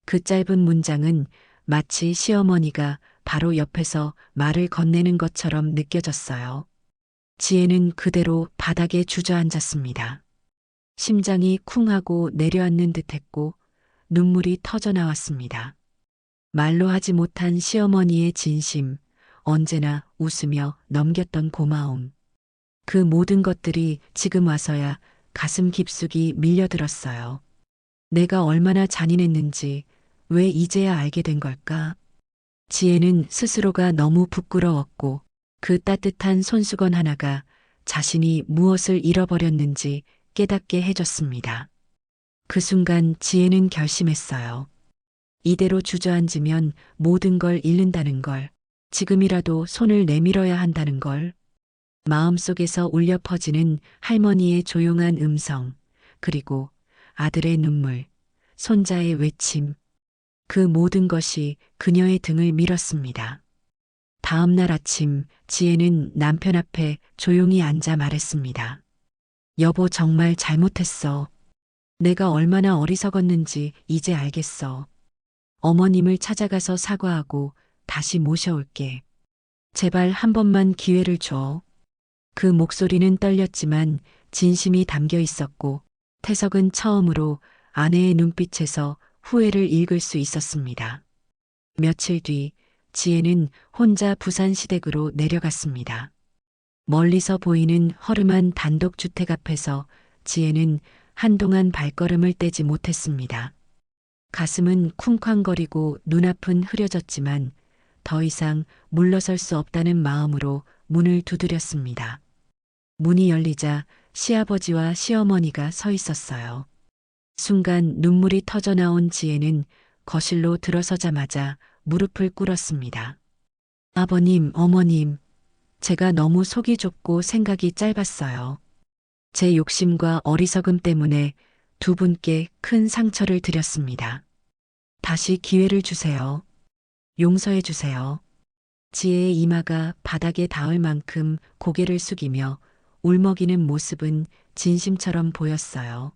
그 짧은 문장은 마치 시어머니가 바로 옆에서 말을 건네는 것처럼 느껴졌어요. 지혜는 그대로 바닥에 주저앉았습니다. 심장이 쿵 하고 내려앉는 듯했고 눈물이 터져 나왔습니다. 말로 하지 못한 시어머니의 진심, 언제나 웃으며 넘겼던 고마움. 그 모든 것들이 지금 와서야 가슴 깊숙이 밀려들었어요. 내가 얼마나 잔인했는지 왜 이제야 알게 된 걸까? 지혜는 스스로가 너무 부끄러웠고 그 따뜻한 손수건 하나가 자신이 무엇을 잃어버렸는지 깨닫게 해줬습니다. 그 순간 지혜는 결심했어요. 이대로 주저앉으면 모든 걸 잃는다는 걸, 지금이라도 손을 내밀어야 한다는 걸. 마음속에서 울려 퍼지는 할머니의 조용한 음성, 그리고 아들의 눈물, 손자의 외침, 그 모든 것이 그녀의 등을 밀었습니다. 다음 날 아침 지혜는 남편 앞에 조용히 앉아 말했습니다. 여보, 정말 잘못했어. 내가 얼마나 어리석었는지 이제 알겠어. 어머님을 찾아가서 사과하고 다시 모셔올게. 제발 한 번만 기회를 줘. 그 목소리는 떨렸지만 진심이 담겨 있었고 태석은 처음으로 아내의 눈빛에서 후회를 읽을 수 있었습니다. 며칠 뒤 지혜는 혼자 부산 시댁으로 내려갔습니다. 멀리서 보이는 허름한 단독주택 앞에서 지혜는 한동안 발걸음을 떼지 못했습니다. 가슴은 쿵쾅거리고 눈앞은 흐려졌지만 더 이상 물러설 수 없다는 마음으로 문을 두드렸습니다. 문이 열리자 시아버지와 시어머니가 서 있었어요. 순간 눈물이 터져 나온 지혜는 거실로 들어서자마자 무릎을 꿇었습니다. 아버님, 어머님, 제가 너무 속이 좁고 생각이 짧았어요. 제 욕심과 어리석음 때문에 두 분께 큰 상처를 드렸습니다. 다시 기회를 주세요. 용서해 주세요. 지혜의 이마가 바닥에 닿을 만큼 고개를 숙이며 울먹이는 모습은 진심처럼 보였어요.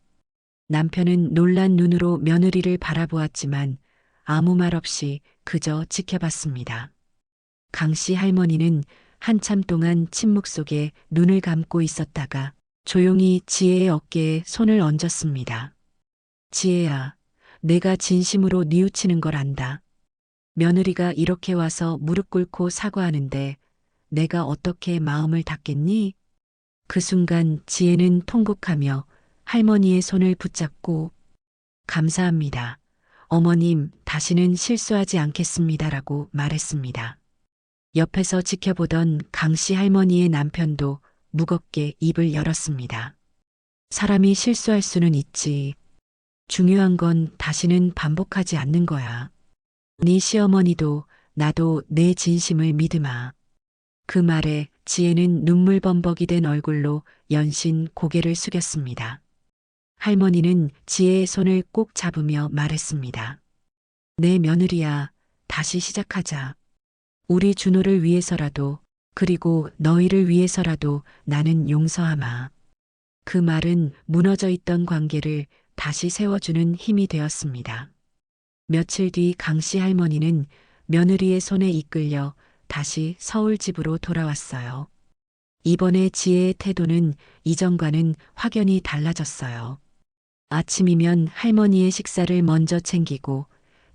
남편은 놀란 눈으로 며느리를 바라보았지만 아무 말 없이 그저 지켜봤습니다. 강씨 할머니는 한참 동안 침묵 속에 눈을 감고 있었다가 조용히 지혜의 어깨에 손을 얹었습니다. 지혜야, 내가 진심으로 뉘우치는 걸 안다. 며느리가 이렇게 와서 무릎 꿇고 사과하는데 내가 어떻게 마음을 닫겠니? 그 순간 지혜는 통곡하며 할머니의 손을 붙잡고 감사합니다. 어머님, 다시는 실수하지 않겠습니다라고 말했습니다. 옆에서 지켜보던 강씨 할머니의 남편도 무겁게 입을 열었습니다. 사람이 실수할 수는 있지. 중요한 건 다시는 반복하지 않는 거야. 네 시어머니도 나도 내 진심을 믿으마. 그 말에 지혜는 눈물 범벅이 된 얼굴로 연신 고개를 숙였습니다. 할머니는 지혜의 손을 꼭 잡으며 말했습니다. 내 며느리야, 다시 시작하자. 우리 준호를 위해서라도, 그리고 너희를 위해서라도 나는 용서하마. 그 말은 무너져 있던 관계를 다시 세워주는 힘이 되었습니다. 며칠 뒤 강씨 할머니는 며느리의 손에 이끌려 다시 서울 집으로 돌아왔어요. 이번에 지혜의 태도는 이전과는 확연히 달라졌어요. 아침이면 할머니의 식사를 먼저 챙기고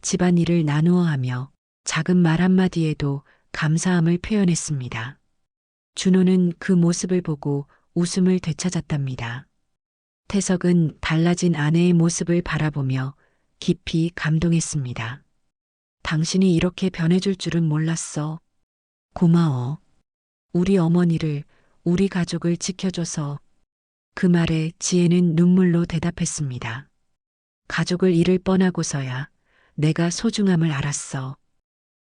집안일을 나누어 하며 작은 말 한마디에도 감사함을 표현했습니다. 준호는 그 모습을 보고 웃음을 되찾았답니다. 태석은 달라진 아내의 모습을 바라보며 깊이 감동했습니다. 당신이 이렇게 변해줄 줄은 몰랐어. 고마워. 우리 어머니를, 우리 가족을 지켜줘서. 그 말에 지혜는 눈물로 대답했습니다. 가족을 잃을 뻔하고서야 내가 소중함을 알았어.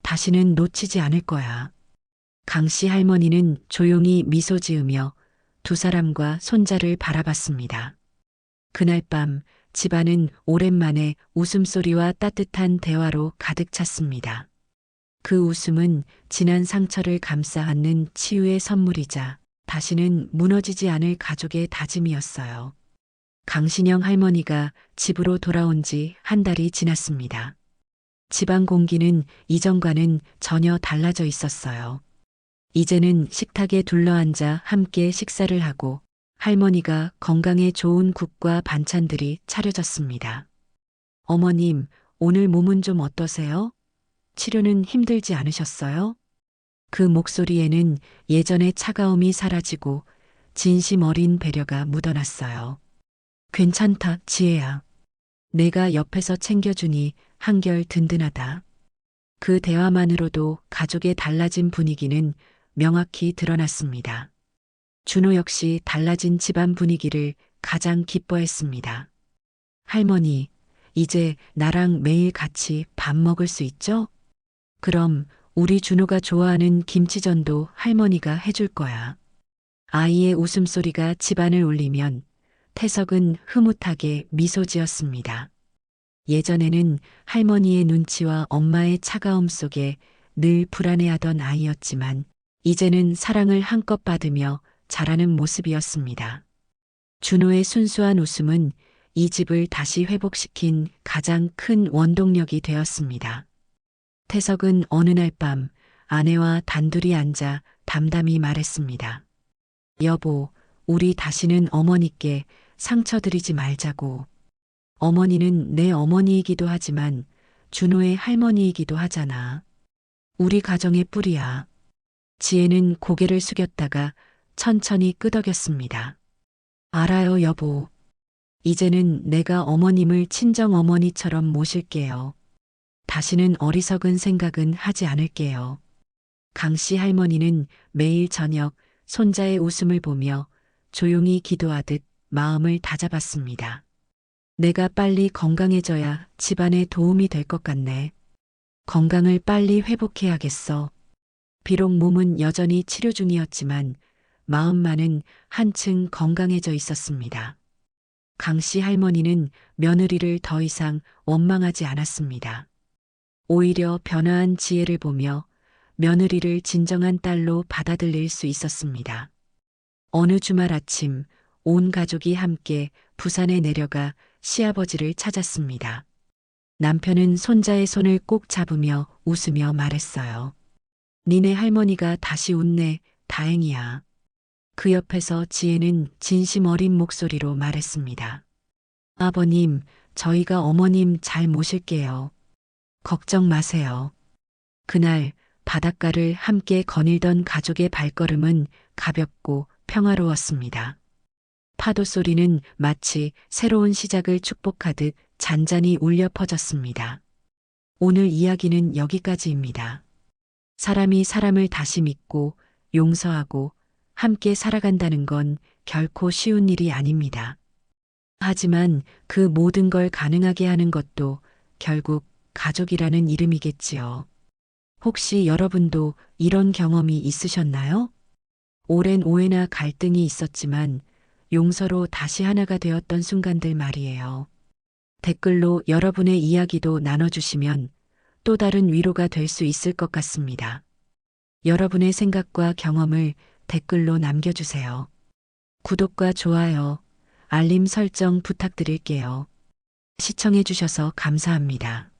다시는 놓치지 않을 거야. 강씨 할머니는 조용히 미소 지으며 두 사람과 손자를 바라봤습니다. 그날 밤 집안은 오랜만에 웃음소리와 따뜻한 대화로 가득 찼습니다. 그 웃음은 지난 상처를 감싸 안는 치유의 선물이자 다시는 무너지지 않을 가족의 다짐이었어요. 강신영 할머니가 집으로 돌아온 지 한 달이 지났습니다. 집안 공기는 이전과는 전혀 달라져 있었어요. 이제는 식탁에 둘러앉아 함께 식사를 하고 할머니가 건강에 좋은 국과 반찬들이 차려졌습니다. 어머님, 오늘 몸은 좀 어떠세요? 치료는 힘들지 않으셨어요? 그 목소리에는 예전의 차가움이 사라지고 진심 어린 배려가 묻어났어요. 괜찮다, 지혜야. 내가 옆에서 챙겨주니 한결 든든하다. 그 대화만으로도 가족의 달라진 분위기는 명확히 드러났습니다. 준호 역시 달라진 집안 분위기를 가장 기뻐했습니다. 할머니, 이제 나랑 매일 같이 밥 먹을 수 있죠? 그럼 우리 준호가 좋아하는 김치전도 할머니가 해줄 거야. 아이의 웃음소리가 집안을 울리면 태석은 흐뭇하게 미소 지었습니다. 예전에는 할머니의 눈치와 엄마의 차가움 속에 늘 불안해하던 아이였지만 이제는 사랑을 한껏 받으며 자라는 모습이었습니다. 준호의 순수한 웃음은 이 집을 다시 회복시킨 가장 큰 원동력이 되었습니다. 태석은 어느 날 밤 아내와 단둘이 앉아 담담히 말했습니다. 여보, 우리 다시는 어머니께 상처드리지 말자고. 어머니는 내 어머니이기도 하지만 준호의 할머니이기도 하잖아. 우리 가정의 뿌리야. 지혜는 고개를 숙였다가 천천히 끄덕였습니다. 알아요, 여보. 이제는 내가 어머님을 친정 어머니처럼 모실게요. 다시는 어리석은 생각은 하지 않을게요. 강씨 할머니는 매일 저녁 손자의 웃음을 보며 조용히 기도하듯 마음을 다잡았습니다. 내가 빨리 건강해져야 집안에 도움이 될 것 같네. 건강을 빨리 회복해야겠어. 비록 몸은 여전히 치료 중이었지만 마음만은 한층 건강해져 있었습니다. 강씨 할머니는 며느리를 더 이상 원망하지 않았습니다. 오히려 변화한 지혜를 보며 며느리를 진정한 딸로 받아들일 수 있었습니다. 어느 주말 아침 온 가족이 함께 부산에 내려가 시아버지를 찾았습니다. 남편은 손자의 손을 꼭 잡으며 웃으며 말했어요. 니네 할머니가 다시 웃네. 다행이야. 그 옆에서 지혜는 진심 어린 목소리로 말했습니다. 아버님, 저희가 어머님 잘 모실게요. 걱정 마세요. 그날 바닷가를 함께 거닐던 가족의 발걸음은 가볍고 평화로웠습니다. 파도 소리는 마치 새로운 시작을 축복하듯 잔잔히 울려 퍼졌습니다. 오늘 이야기는 여기까지입니다. 사람이 사람을 다시 믿고 용서하고 함께 살아간다는 건 결코 쉬운 일이 아닙니다. 하지만 그 모든 걸 가능하게 하는 것도 결국 가족이라는 이름이겠지요. 혹시 여러분도 이런 경험이 있으셨나요? 오랜 오해나 갈등이 있었지만 용서로 다시 하나가 되었던 순간들 말이에요. 댓글로 여러분의 이야기도 나눠주시면 또 다른 위로가 될 수 있을 것 같습니다. 여러분의 생각과 경험을 댓글로 남겨주세요. 구독과 좋아요, 알림 설정 부탁드릴게요. 시청해주셔서 감사합니다.